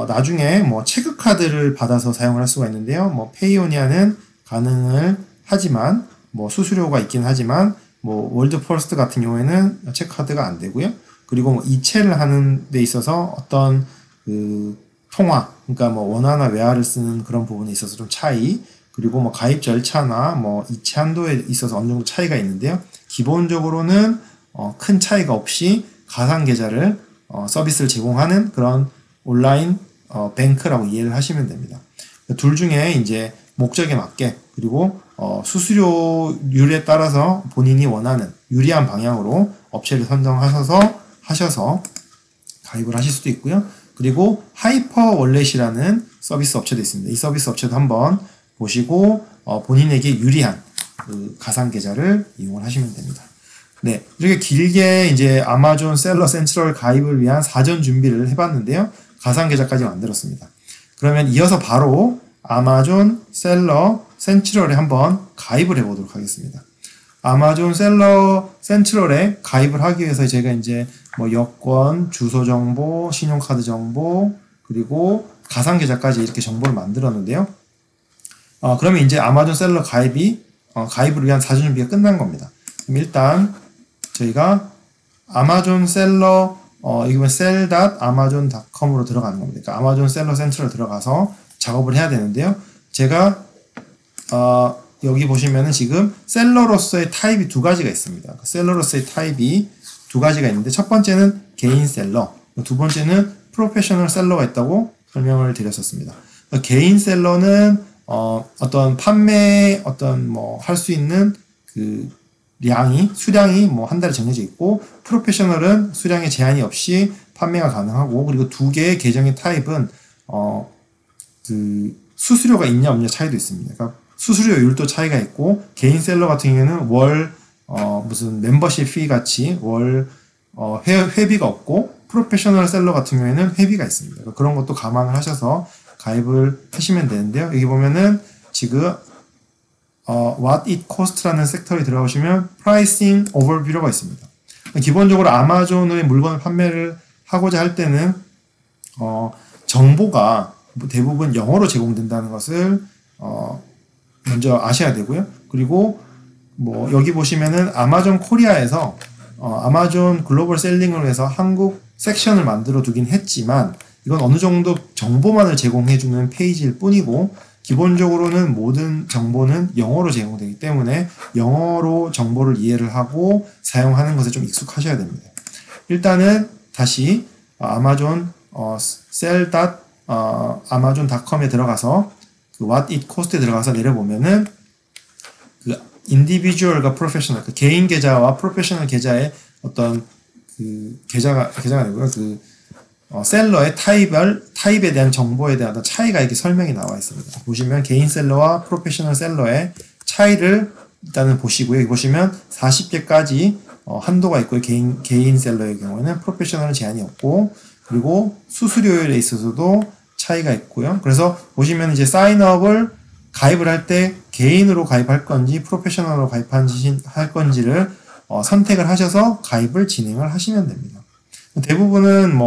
나중에 뭐 체크카드를 받아서 사용을 할 수가 있는데요. 뭐 페이오니아는 가능을 하지만 뭐 수수료가 있긴 하지만 뭐 월드 퍼스트 같은 경우에는 체크카드가 안 되고요. 그리고 뭐 이체를 하는 데 있어서 어떤 그 통화, 그러니까 뭐 원화나 외화를 쓰는 그런 부분에 있어서 좀 차이, 그리고 뭐 가입 절차나 뭐 이체 한도에 있어서 어느 정도 차이가 있는데요. 기본적으로는 큰 차이가 없이 가상 계좌를 서비스를 제공하는 그런 온라인 뱅크라고 이해를 하시면 됩니다. 둘 중에 이제 목적에 맞게 그리고 수수료율에 따라서 본인이 원하는 유리한 방향으로 업체를 선정하셔서 가입을 하실 수도 있고요. 그리고 하이퍼 월렛이라는 서비스 업체도 있습니다. 이 서비스 업체도 한번 보시고 본인에게 유리한 그 가상 계좌를 이용을 하시면 됩니다. 네, 이렇게 길게 이제 아마존 셀러 센트럴 가입을 위한 사전 준비를 해봤는데요. 가상 계좌까지 만들었습니다. 그러면 이어서 바로 아마존 셀러 센트럴에 한번 가입을 해보도록 하겠습니다. 아마존 셀러 센트럴에 가입을 하기 위해서 제가 이제 뭐 여권, 주소 정보, 신용카드 정보, 그리고 가상 계좌까지 이렇게 정보를 만들었는데요. 그러면 이제 아마존 셀러 가입을 위한 사전 준비가 끝난 겁니다. 그럼 일단 저희가 아마존 셀러 여기 보면 sell.amazon.com으로 들어가는 겁니다. 그러니까 아마존 셀러 센트럴 들어가서 작업을 해야 되는데요. 제가 여기 보시면은 지금 셀러로서의 타입이 두 가지가 있습니다. 셀러로서의 타입이 두 가지가 있는데 첫 번째는 개인 셀러, 두 번째는 프로페셔널 셀러가 있다고 설명을 드렸었습니다. 개인 셀러는 어떤 판매 뭐 할 수 있는 그 수량이 뭐 한 달에 정해져 있고, 프로페셔널은 수량에 제한이 없이 판매가 가능하고, 그리고 두 개의 계정의 타입은 그 수수료가 있냐 없냐 차이도 있습니다. 그러니까 수수료율도 차이가 있고, 개인 셀러 같은 경우에는 월 무슨 멤버십 피 같이 월 회비가 없고, 프로페셔널 셀러 같은 경우에는 회비가 있습니다. 그러니까 그런 것도 감안을 하셔서 가입을 하시면 되는데요. 여기 보면은 지금 What it cost라는 섹터에 들어가시면 Pricing Overview가 있습니다. 기본적으로 아마존의 물건을 판매를 하고자 할 때는 정보가 대부분 영어로 제공된다는 것을 먼저 아셔야 되고요. 그리고 뭐 여기 보시면은 아마존 코리아에서 아마존 글로벌 셀링을 위해서 한국 섹션을 만들어 두긴 했지만, 이건 어느 정도 정보만을 제공해주는 페이지일 뿐이고, 기본적으로는 모든 정보는 영어로 제공되기 때문에 영어로 정보를 이해를 하고 사용하는 것에 좀 익숙하셔야 됩니다. 일단은 다시 아마존 sell.amazon.com에 들어가서 그 what it cost에 들어가서 내려보면은 그 individual과 professional, 그 개인 계좌와 프로페셔널 계좌의 어떤 그 계좌가 되고요. 그 셀러의 타입에 대한 정보에 대한 어떤 차이가 이렇게 설명이 나와 있습니다. 보시면 개인 셀러와 프로페셔널 셀러의 차이를 일단은 보시고요. 여기 보시면 40개까지 한도가 있고요. 개인 셀러의 경우에는 프로페셔널은 제한이 없고, 그리고 수수료율에 있어서도 차이가 있고요. 그래서 보시면 이제 사인업을 가입을 할 때 개인으로 가입할 건지 프로페셔널로 가입할 건지를 선택을 하셔서 가입을 진행을 하시면 됩니다. 대부분은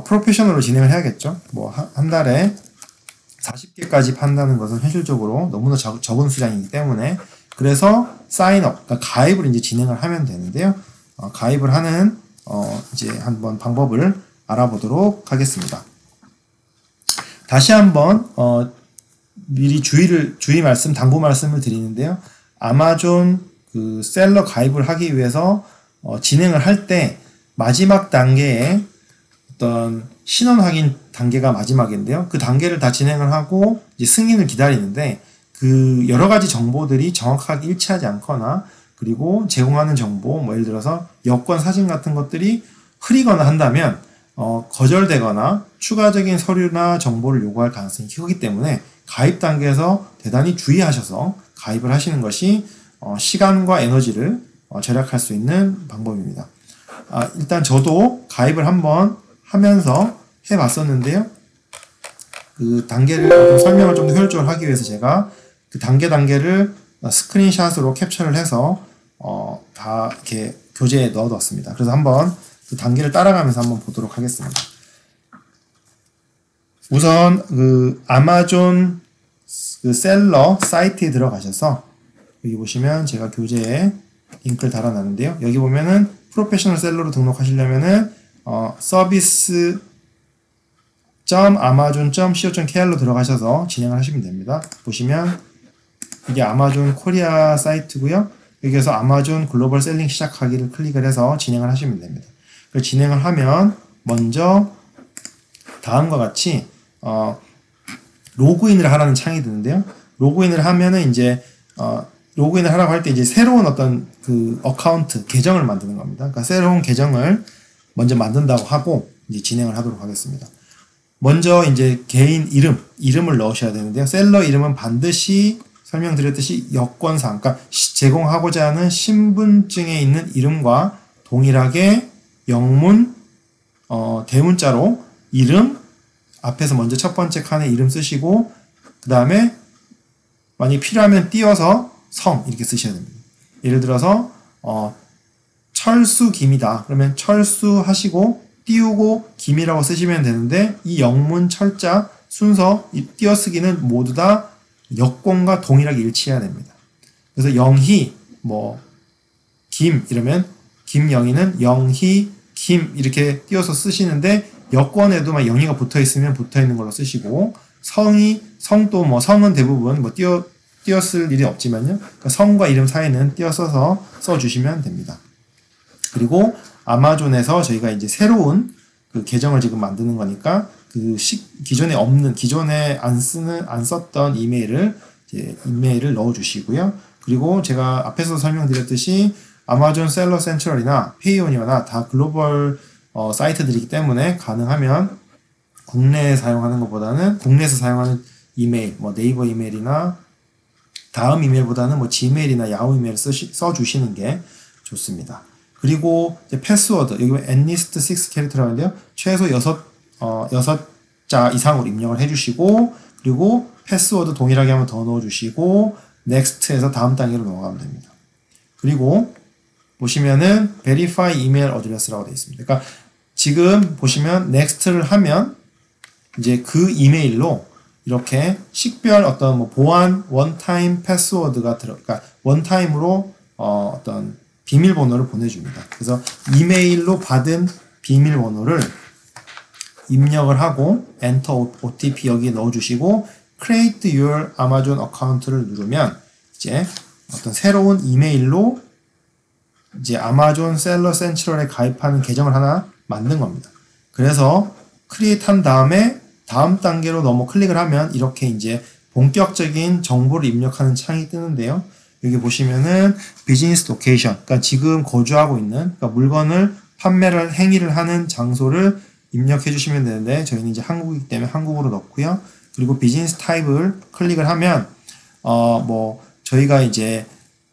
프로페셔널로 진행을 해야겠죠. 한 달에 40개까지 판다는 것은 현실적으로 너무나 적은 수량이기 때문에, 그래서 사인업, 그러니까 가입을 이제 진행을 하면 되는데요. 가입을 하는 이제 한번 방법을 알아보도록 하겠습니다. 다시 한번 미리 당부 말씀을 드리는데요. 아마존 그 셀러 가입을 하기 위해서 진행을 할 때 마지막 단계에 어떤 신원 확인 단계가 마지막인데요. 그 단계를 다 진행을 하고 이제 승인을 기다리는데, 그 여러 가지 정보들이 정확하게 일치하지 않거나, 그리고 제공하는 정보, 예를 들어서 여권 사진 같은 것들이 흐리거나 한다면 거절되거나 추가적인 서류나 정보를 요구할 가능성이 크기 때문에 가입 단계에서 대단히 주의하셔서 가입을 하시는 것이 시간과 에너지를 절약할 수 있는 방법입니다. 일단 저도 가입을 한번 하면서 해봤었는데요. 그 단계를 어떤 설명을 좀 더 효율적으로 하기 위해서 제가 그 단계를 스크린샷으로 캡처를 해서 다 이렇게 교재에 넣어뒀습니다. 그래서 한번 그 단계를 따라가면서 한번 보도록 하겠습니다. 우선 그 아마존 그 셀러 사이트에 들어가셔서 여기 보시면 제가 교재에 링크를 달아놨는데요. 여기 보면은 프로페셔널 셀러로 등록하시려면은 service.amazon.co.kr로 들어가셔서 진행을 하시면 됩니다. 보시면 이게 아마존 코리아 사이트고요. 여기에서 아마존 글로벌 셀링 시작하기를 클릭을 해서 진행을 하시면 됩니다. 진행을 하면 먼저 다음과 같이 로그인을 하라는 창이 드는데요. 로그인을 하면은 이제 로그인을 하라고 할 때 이제 새로운 어떤 그 어카운트 계정을 만드는 겁니다. 그러니까 새로운 계정을 먼저 만든다고 하고 이제 진행을 하도록 하겠습니다. 먼저 이제 개인 이름을 넣으셔야 되는데요. 셀러 이름은 반드시 설명드렸듯이 여권상, 그러니까 제공하고자 하는 신분증에 있는 이름과 동일하게 영문, 대문자로 이름, 앞에서 먼저 첫 번째 칸에 이름 쓰시고, 그 다음에 만약 필요하면 띄어서 성 이렇게 쓰셔야 됩니다. 예를 들어서 철수 김이다. 그러면 철수 하시고 띄우고 김이라고 쓰시면 되는데, 이 영문, 철자, 순서, 이 띄어쓰기는 모두 다 여권과 동일하게 일치해야 됩니다. 그래서 영희, 김 이러면 김영희는 영희, 김 이렇게 띄어서 쓰시는데, 여권에도 막 영희가 붙어 있으면 붙어 있는 걸로 쓰시고, 성도 성은 대부분 띄었을 일이 없지만요. 그러니까 성과 이름 사이는 띄어써서 써주시면 됩니다. 그리고 아마존에서 저희가 이제 새로운 그 계정을 지금 만드는 거니까 기존에 안 썼던 이메일을 넣어주시고요. 그리고 제가 앞에서 설명드렸듯이 아마존 셀러 센트럴이나 페이오니어나 다 글로벌 사이트들이기 때문에 가능하면 국내에서 사용하는 이메일, 네이버 이메일이나 다음 이메일보다는 지메일이나 야후 이메일 써주시는 게 좋습니다. 그리고 이제 패스워드, 여기 atleast 6캐릭터라고 하는데요. 최소 6자 이상으로 입력을 해주시고, 그리고 패스워드 동일하게 한번 더 넣어주시고, next에서 다음 단계로 넘어가면 됩니다. 그리고 보시면은 verify email address라고 되어 있습니다. 그러니까 지금 보시면 next를 하면 이제 그 이메일로 이렇게 식별 어떤 보안 원타임 패스워드가 그러니까 원타임으로 어떤 비밀번호를 보내줍니다. 그래서 이메일로 받은 비밀번호를 입력을 하고 Enter OTP 여기에 넣어주시고 Create Your Amazon Account를 누르면 이제 어떤 새로운 이메일로 이제 아마존 셀러 센트럴에 가입하는 계정을 하나 만든 겁니다. 그래서 크리에이트 한 다음에 다음 단계로 클릭을 하면 이렇게 이제 본격적인 정보를 입력하는 창이 뜨는데요. 여기 보시면은 비즈니스 로케이션, 그러니까 지금 거주하고 있는, 그러니까 물건을 행위를 하는 장소를 입력해 주시면 되는데, 저희는 이제 한국이기 때문에 한국으로 넣고요. 그리고 비즈니스 타입을 클릭을 하면 저희가 이제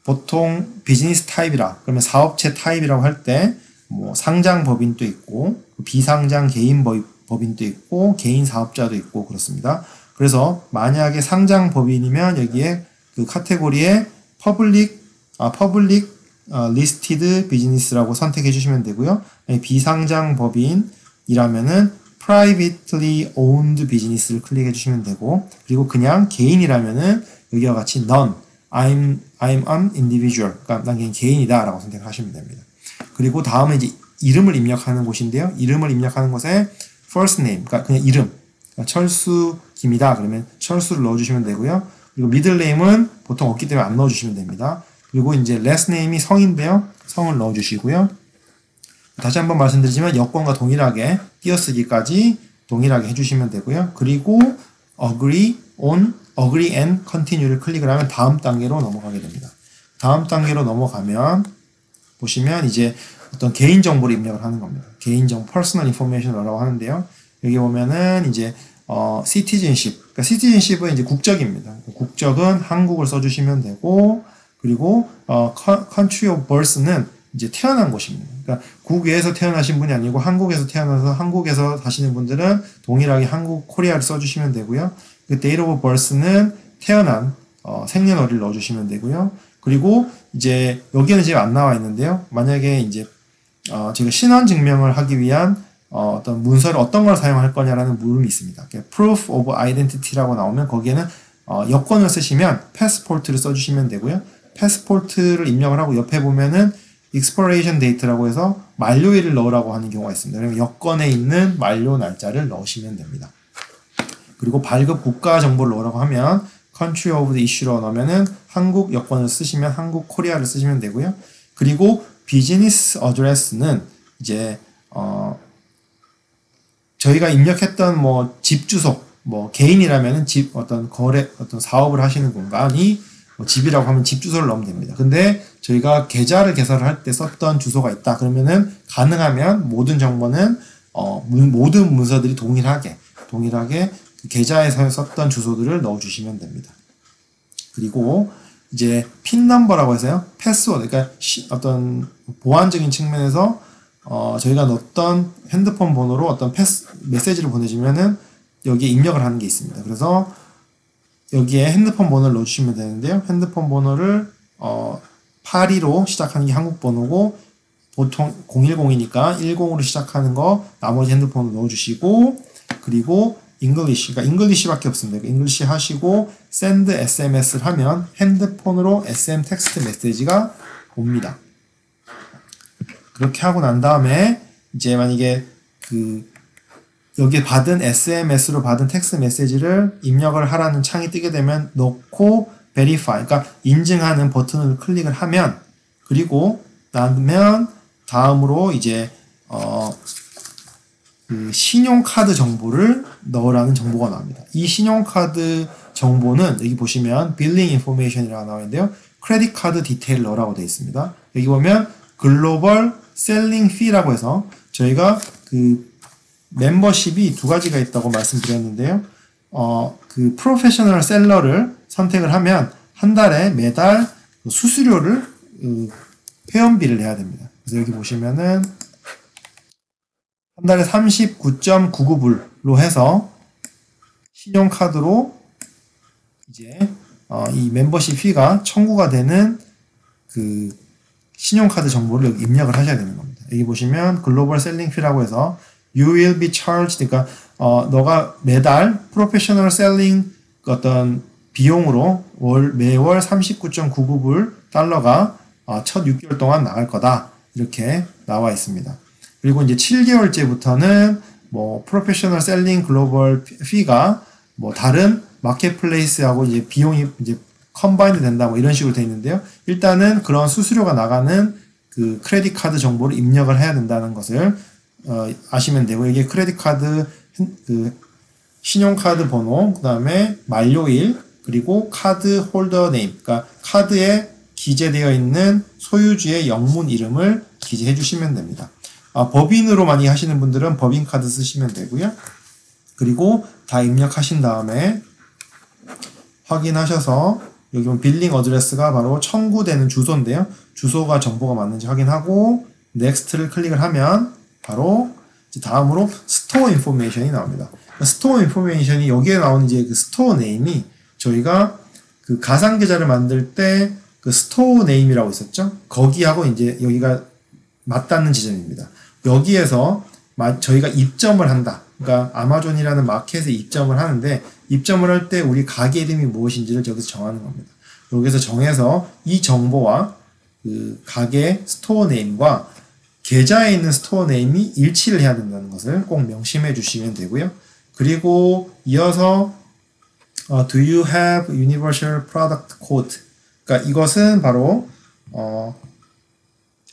보통 비즈니스 타입이라 그러면 사업체 타입이라고 할 때 상장 법인도 있고 비상장 개인 법인도 있고 개인 사업자도 있고 그렇습니다. 그래서 만약에 상장 법인이면 여기에 그 카테고리에 퍼블릭 listed business라고 선택해 주시면 되고요. 비상장 법인이라면은 privately owned business를 클릭해 주시면 되고, 그리고 그냥 개인이라면은 여기와 같이 none, I'm an individual, 그러니까 난 그냥 개인이다 라고 선택하시면 됩니다. 그리고 다음은 이제 이름을 입력하는 곳인데요. 이름을 입력하는 곳에 first name, 그러니까 그냥 이름, 그러니까 철수 김이다 그러면 철수를 넣어주시면 되고요. 그리고 middle name은 보통 없기 때문에 안 넣어주시면 됩니다. 그리고 이제 last name이 성인데요. 성을 넣어주시고요. 다시 한번 말씀드리지만 여권과 동일하게 띄어쓰기까지 동일하게 해주시면 되고요. 그리고 agree and continue를 클릭을 하면 다음 단계로 넘어가게 됩니다. 다음 단계로 넘어가면 보시면 이제 어떤 개인 정보를 입력을 하는 겁니다. 개인 정보, personal information이라고 하는데요. 여기 보면은 이제 citizenship, 그러니까 citizenship은 이제 국적입니다. 국적은 한국을 써주시면 되고, 그리고 country of birth는 이제 태어난 곳입니다. 그러니까 국외에서 태어나신 분이 아니고 한국에서 태어나서 한국에서 사시는 분들은 동일하게 한국 코리아를 써주시면 되고요. 그 date of birth는 태어난 생년월일을 넣어주시면 되고요. 그리고 이제 여기는 지금 안 나와 있는데요. 만약에 이제 제가 신원 증명을 하기 위한 어떤 문서를 어떤 걸 사용할 거냐라는 물음이 있습니다. proof of identity라고 나오면 거기에는 여권을 쓰시면 passport를 써주시면 되고요. passport를 입력을 하고 옆에 보면은 expiration date라고 해서 만료일을 넣으라고 하는 경우가 있습니다. 그러면 여권에 있는 만료 날짜를 넣으시면 됩니다. 그리고 발급 국가 정보를 넣으라고 하면 country of the issue로 넣으면은 한국 여권을 쓰시면 한국 코리아를 쓰시면 되고요. 그리고 business address는 이제 저희가 입력했던 뭐 집 주소, 뭐 개인이라면은 집 어떤 거래 어떤 사업을 하시는 공간이 뭐 집이라고 하면 집 주소를 넣으면 됩니다. 근데 저희가 계좌를 개설을 할 때 썼던 주소가 있다 그러면은 가능하면 모든 정보는 모든 문서들이 동일하게 그 계좌에서 썼던 주소들을 넣어주시면 됩니다. 그리고 이제 핀 넘버라고 해서요, 패스워드, 그러니까 어떤 보안적인 측면에서 저희가 넣었던 핸드폰 번호로 어떤 메시지를 보내주면은 여기에 입력을 하는 게 있습니다. 그래서 여기에 핸드폰 번호를 넣어주시면 되는데요. 핸드폰 번호를 82로 시작하는 게 한국 번호고 보통 010이니까 10으로 시작하는 거 나머지 핸드폰을 넣어주시고, 그리고 English, 그러니까 English밖에 없습니다. English 하시고 send SMS를 하면 핸드폰으로 SM 텍스트 메시지가 옵니다. 그렇게 하고 난 다음에 이제 만약에 여기 받은 SMS로 받은 텍스트 메시지를 입력을 하라는 창이 뜨게 되면 넣고 verify, 그러니까 인증하는 버튼을 클릭을 하면, 그리고 나면 다음으로 이제 그 신용카드 정보를 넣으라는 정보가 나옵니다. 이 신용카드 정보는 여기 보시면 billing information이라고 나와 있는데요. 크레딧 카드 디테일 넣으라고 되어 있습니다. 여기 보면 글로벌 셀링 피라고 해서 저희가 그 멤버십이 두 가지가 있다고 말씀드렸는데요. 그 프로페셔널 셀러를 선택을 하면 한 달에 매달 수수료를 회원비를 내야 됩니다. 그래서 여기 보시면은 한 달에 39.99불로 해서 신용카드로 이제 이 멤버십 피가 청구가 되는 그 신용카드 정보를 여기 입력을 하셔야 되는 겁니다. 여기 보시면 글로벌 셀링 피라고 해서 You will be charged, 그러니까 너가 매달 프로페셔널 셀링 어떤 비용으로 매월 39.99불 달러가 첫 6개월 동안 나갈 거다 이렇게 나와 있습니다. 그리고 이제 7개월째부터는 뭐 프로페셔널 셀링 글로벌 피가 뭐 다른 마켓플레이스하고 이제 비용이 이제 컴바인드 된다 뭐 이런 식으로 되어 있는데요. 일단은 그런 수수료가 나가는 그 크레딧 카드 정보를 입력을 해야 된다는 것을 아시면 되고, 이게 크레딧 카드 그 신용카드 번호, 그 다음에 만료일, 그리고 카드 홀더 네임, 그러니까 카드에 기재되어 있는 소유주의 영문 이름을 기재해 주시면 됩니다. 법인으로 많이 하시는 분들은 법인 카드 쓰시면 되고요. 그리고 다 입력하신 다음에 확인하셔서 여기 보면 빌링 어드레스가 바로 청구되는 주소인데요. 주소가 정보가 맞는지 확인하고 넥스트를 클릭을 하면 바로 이제 다음으로 스토어 인포메이션이 나옵니다. 스토어 인포메이션이 여기에 나오는 이제 그 스토어 네임이 저희가 그 가상 계좌를 만들 때 그 스토어 네임이라고 있었죠? 거기하고 이제 여기가 맞닿는 지점입니다. 여기에서 저희가 입점을 한다. 그러니까 아마존이라는 마켓에 입점을 하는데 입점을 할 때 우리 가게 이름이 무엇인지를 여기서 정하는 겁니다. 여기서 정해서 이 정보와 그 가게 스토어 네임과 계좌에 있는 스토어 네임이 일치를 해야 된다는 것을 꼭 명심해 주시면 되고요. 그리고 이어서 Do you have universal product code? 그러니까 이것은 바로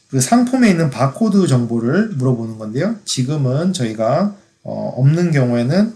그 상품에 있는 바코드 정보를 물어보는 건데요. 지금은 저희가 없는 경우에는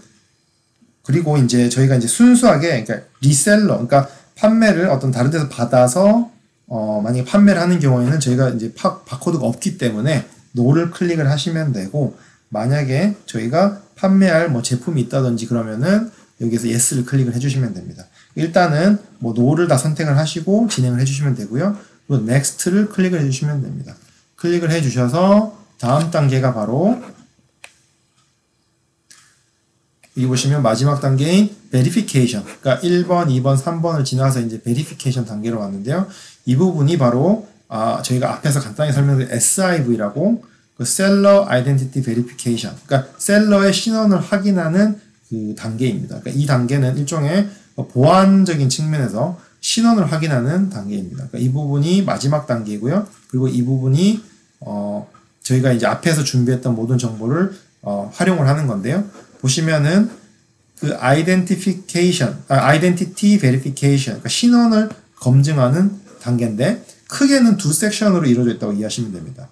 그리고 이제 저희가 이제 순수하게 그러니까 리셀러 그러니까 판매를 어떤 다른 데서 받아서 만약에 판매를 하는 경우에는 저희가 이제 바코드가 없기 때문에 no를 클릭을 하시면 되고 만약에 저희가 판매할 뭐 제품이 있다든지 그러면은 여기서 yes를 클릭을 해주시면 됩니다. 일단은 뭐 no를 다 선택을 하시고 진행을 해주시면 되고요. 그리고 next를 클릭을 해주시면 됩니다. 클릭을 해주셔서 다음 단계가 바로 여기 보시면 마지막 단계인 verification 그러니까 1번, 2번, 3번을 지나서 이제 verification 단계로 왔는데요. 이 부분이 바로 저희가 앞에서 간단히 설명드린 SIV라고 그 Seller Identity Verification 그러니까 셀러의 신원을 확인하는 그 단계입니다. 그러니까 이 단계는 일종의 보안적인 측면에서 신원을 확인하는 단계입니다. 그러니까 이 부분이 마지막 단계이고요. 그리고 이 부분이 저희가 이제 앞에서 준비했던 모든 정보를 활용을 하는 건데요. 보시면은 그 identity verification, 그러니까 신원을 검증하는 단계인데 크게는 두 섹션으로 이루어져 있다고 이해하시면 됩니다.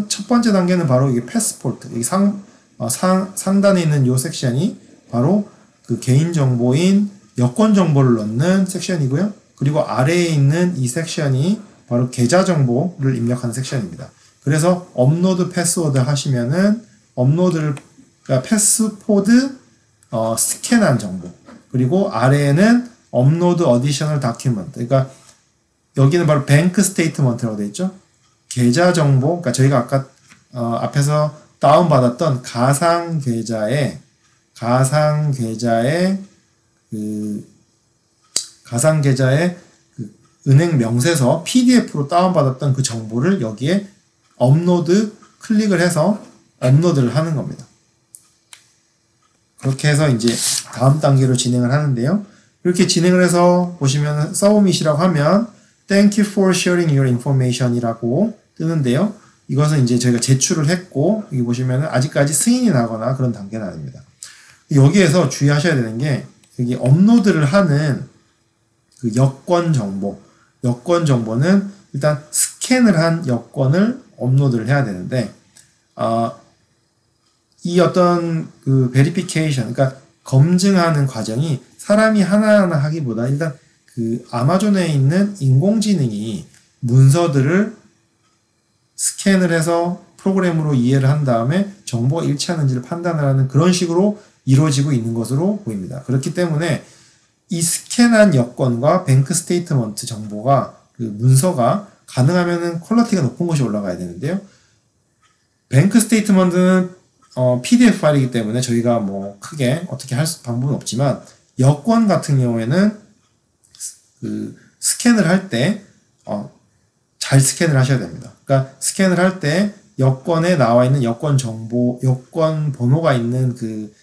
첫 번째 단계는 바로 이게 패스포트, 여기 상단에 있는 이 섹션이 바로 그 개인 정보인 여권 정보를 넣는 섹션이고요. 그리고 아래에 있는 이 섹션이 바로 계좌 정보를 입력하는 섹션입니다. 그래서 업로드 패스워드 하시면은 업로드를 그러니까 패스포드 스캔한 정보 그리고 아래에는 업로드 어디셔널 다큐먼트 그러니까 여기는 바로 뱅크 스테이트먼트라고 되어 있죠. 계좌 정보 그러니까 저희가 아까 앞에서 다운받았던 가상 계좌의 그 은행 명세서 PDF로 다운받았던 그 정보를 여기에 업로드 클릭을 해서 업로드를 하는 겁니다. 그렇게 해서 이제 다음 단계로 진행을 하는데요. 이렇게 진행을 해서 보시면 서브밋이라고 하면 Thank you for sharing your information 이라고 뜨는데요. 이것은 이제 저희가 제출을 했고 여기 보시면 아직까지 승인이 나거나 그런 단계는 아닙니다. 여기에서 주의하셔야 되는 게 여기 업로드를 하는 그 여권 정보는 일단 스캔을 한 여권을 업로드를 해야 되는데 이 어떤 그 베리피케이션 그러니까 검증하는 과정이 사람이 하나하나 하기보다 일단 그 아마존에 있는 인공지능이 문서들을 스캔을 해서 프로그램으로 이해를 한 다음에 정보가 일치하는지를 판단을 하는 그런 식으로 이루어지고 있는 것으로 보입니다. 그렇기 때문에 이 스캔한 여권과 뱅크 스테이트먼트 정보가 그 문서가 가능하면은 퀄리티가 높은 것이 올라가야 되는데요. 뱅크 스테이트먼트는 PDF 파일이기 때문에 저희가 뭐 크게 어떻게 할 방법은 없지만 여권 같은 경우에는 그 스캔을 할 때 잘 스캔을 하셔야 됩니다. 그러니까 스캔을 할 때 여권에 나와 있는 여권 정보, 여권 번호가 있는 그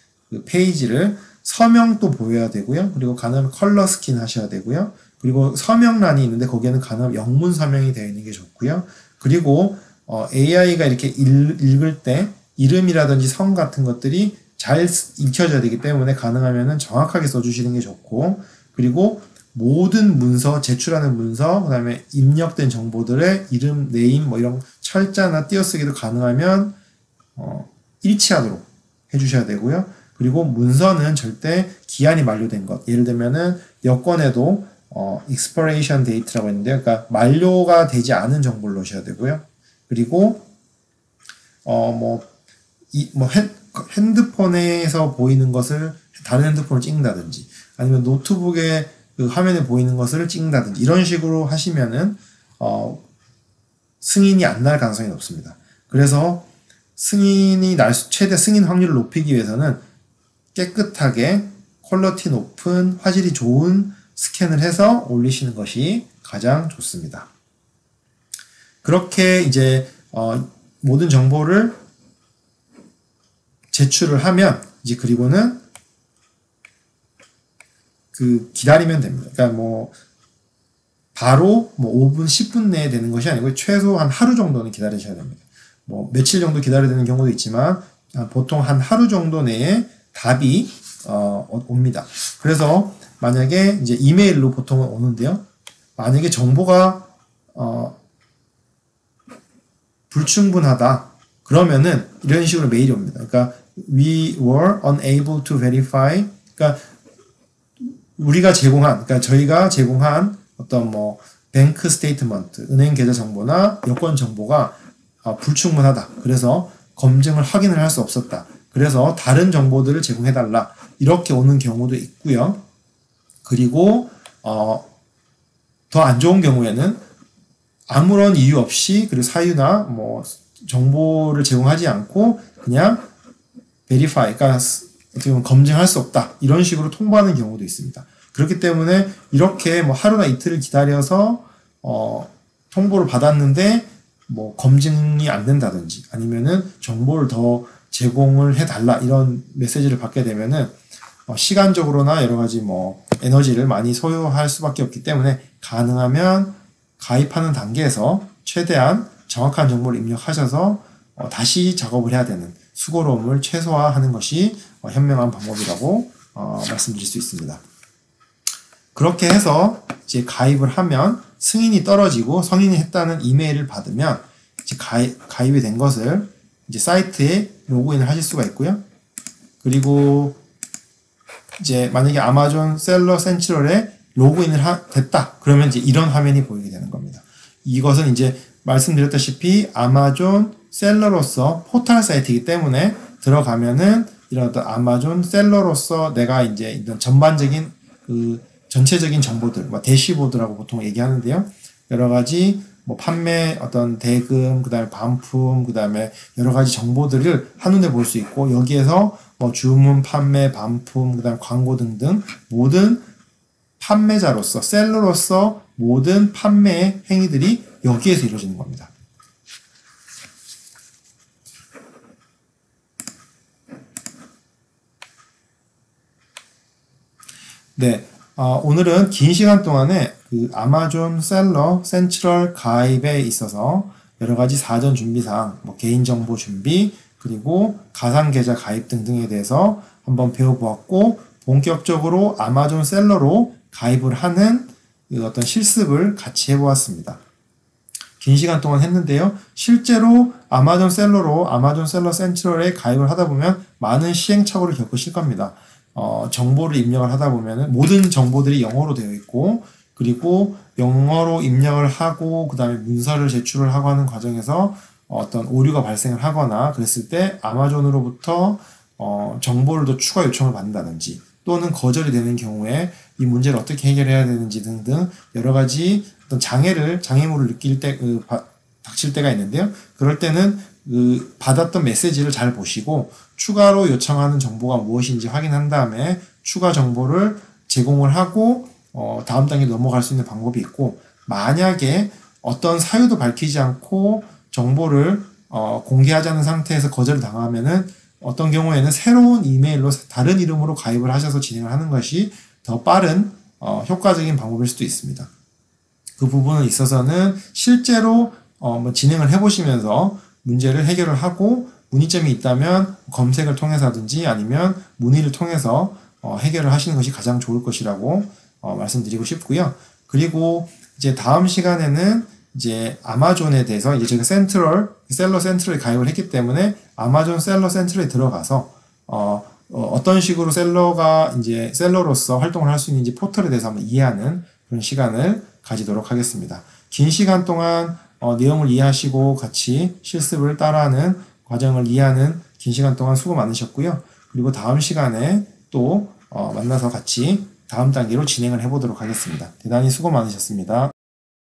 페이지를 서명도 보여야 되고요. 그리고 가능하면 컬러 스킨 하셔야 되고요. 그리고 서명란이 있는데 거기에는 가능하면 영문 서명이 되어 있는 게 좋고요. 그리고 AI가 이렇게 읽을 때 이름이라든지 성 같은 것들이 잘 읽혀져야 되기 때문에 가능하면 정확하게 써주시는 게 좋고 그리고 모든 문서, 제출하는 문서, 그 다음에 입력된 정보들의 이름, 네임, 뭐 이런 철자나 띄어쓰기도 가능하면 일치하도록 해주셔야 되고요. 그리고 문서는 절대 기한이 만료된 것, 예를 들면은 여권에도 expiration date라고 했는데요. 그러니까 만료가 되지 않은 정보를 넣으셔야 되고요. 그리고 핸드폰에서 보이는 것을 다른 핸드폰을 찍는다든지 아니면 노트북에 그 화면에 보이는 것을 찍는다든지 이런 식으로 하시면은 승인이 안 날 가능성이 높습니다. 그래서 최대 승인 확률을 높이기 위해서는 깨끗하게 퀄리티 높은 화질이 좋은 스캔을 해서 올리시는 것이 가장 좋습니다. 그렇게 이제 모든 정보를 제출을 하면 이제 그리고는 기다리면 됩니다. 그러니까 바로 5분, 10분 내에 되는 것이 아니고 최소한 하루 정도는 기다리셔야 됩니다. 며칠 정도 기다려야 되는 경우도 있지만 보통 한 하루 정도 내에 답이 옵니다. 그래서 만약에 이제 이메일로 보통은 오는데요. 만약에 정보가 불충분하다 그러면은 이런 식으로 메일이 옵니다. 그러니까 we were unable to verify. 그러니까 그러니까 저희가 제공한 어떤 뱅크 스테이트먼트, 은행 계좌 정보나 여권 정보가 불충분하다. 그래서 검증을 확인을 할 수 없었다. 그래서 다른 정보들을 제공해달라. 이렇게 오는 경우도 있고요. 그리고 더 안 좋은 경우에는 아무런 이유 없이 그리고 사유나 정보를 제공하지 않고 그냥 verify, 그러니까 어떻게 보면 검증할 수 없다. 이런 식으로 통보하는 경우도 있습니다. 그렇기 때문에 이렇게 하루나 이틀을 기다려서 통보를 받았는데 검증이 안 된다든지 아니면은 정보를 더 제공을 해달라 이런 메시지를 받게 되면은 시간적으로나 여러 가지 에너지를 많이 소요할 수밖에 없기 때문에 가능하면 가입하는 단계에서 최대한 정확한 정보를 입력하셔서 다시 작업을 해야 되는 수고로움을 최소화하는 것이 현명한 방법이라고 말씀드릴 수 있습니다. 그렇게 해서 이제 가입을 하면 승인이 떨어지고 성인이 했다는 이메일을 받으면 이제 가입이 된 것을 이제 사이트에 로그인을 하실 수가 있고요. 그리고 이제 만약에 아마존 셀러 센트럴에 로그인을 됐다. 그러면 이제 이런 화면이 보이게 되는 겁니다. 이것은 이제 말씀드렸다시피 아마존 셀러로서 포털 사이트이기 때문에 들어가면은 이런 어떤 아마존 셀러로서 내가 이제 이런 전반적인 전체적인 정보들, 대시보드라고 보통 얘기하는데요. 여러 가지 판매 어떤 대금, 그다음에 반품, 그다음에 여러 가지 정보들을 한눈에 볼 수 있고 여기에서 주문, 판매, 반품, 그다음에 광고 등등 모든 판매자로서 셀러로서 모든 판매 행위들이 여기에서 이루어지는 겁니다. 네. 오늘은 긴 시간 동안에 아마존 셀러 센트럴 가입에 있어서 여러 가지 사전 준비사항, 개인정보 준비, 그리고 가상계좌 가입 등등에 대해서 한번 배워보았고, 본격적으로 아마존 셀러로 가입을 하는 어떤 실습을 같이 해보았습니다. 긴 시간 동안 했는데요. 실제로 아마존 셀러로 아마존 셀러 센트럴에 가입을 하다 보면 많은 시행착오를 겪으실 겁니다. 정보를 입력을 하다 보면은 모든 정보들이 영어로 되어 있고 그리고 영어로 입력을 하고 그 다음에 문서를 제출을 하고 하는 과정에서 어떤 오류가 발생을 하거나 그랬을 때 아마존으로부터 정보를 더 추가 요청을 받는다든지 또는 거절이 되는 경우에 이 문제를 어떻게 해결해야 되는지 등등 여러 가지 어떤 장애물을 느낄 때 닥칠 때가 있는데요. 그럴 때는 받았던 메시지를 잘 보시고 추가로 요청하는 정보가 무엇인지 확인한 다음에 추가 정보를 제공을 하고 다음 단계로 넘어갈 수 있는 방법이 있고 만약에 어떤 사유도 밝히지 않고 정보를 공개하지 않은 상태에서 거절을 당하면은 어떤 경우에는 새로운 이메일로 다른 이름으로 가입을 하셔서 진행을 하는 것이 더 빠른 효과적인 방법일 수도 있습니다. 그 부분에 있어서는 실제로 진행을 해보시면서 문제를 해결을 하고 문의점이 있다면 검색을 통해서든지 아니면 문의를 통해서 해결을 하시는 것이 가장 좋을 것이라고 말씀드리고 싶고요. 그리고 이제 다음 시간에는 이제 아마존에 대해서 이제 제가 셀러 센트럴에 가입을 했기 때문에 아마존 셀러 센트럴에 들어가서 어떤 식으로 셀러가 이제 셀러로서 활동을 할 수 있는지 포털에 대해서 한번 이해하는 그런 시간을 가지도록 하겠습니다. 긴 시간 동안 내용을 이해하시고 같이 실습을 따라하는 과정을 이해하는 긴 시간 동안 수고 많으셨고요. 그리고 다음 시간에 또 만나서 같이 다음 단계로 진행을 해보도록 하겠습니다. 대단히 수고 많으셨습니다.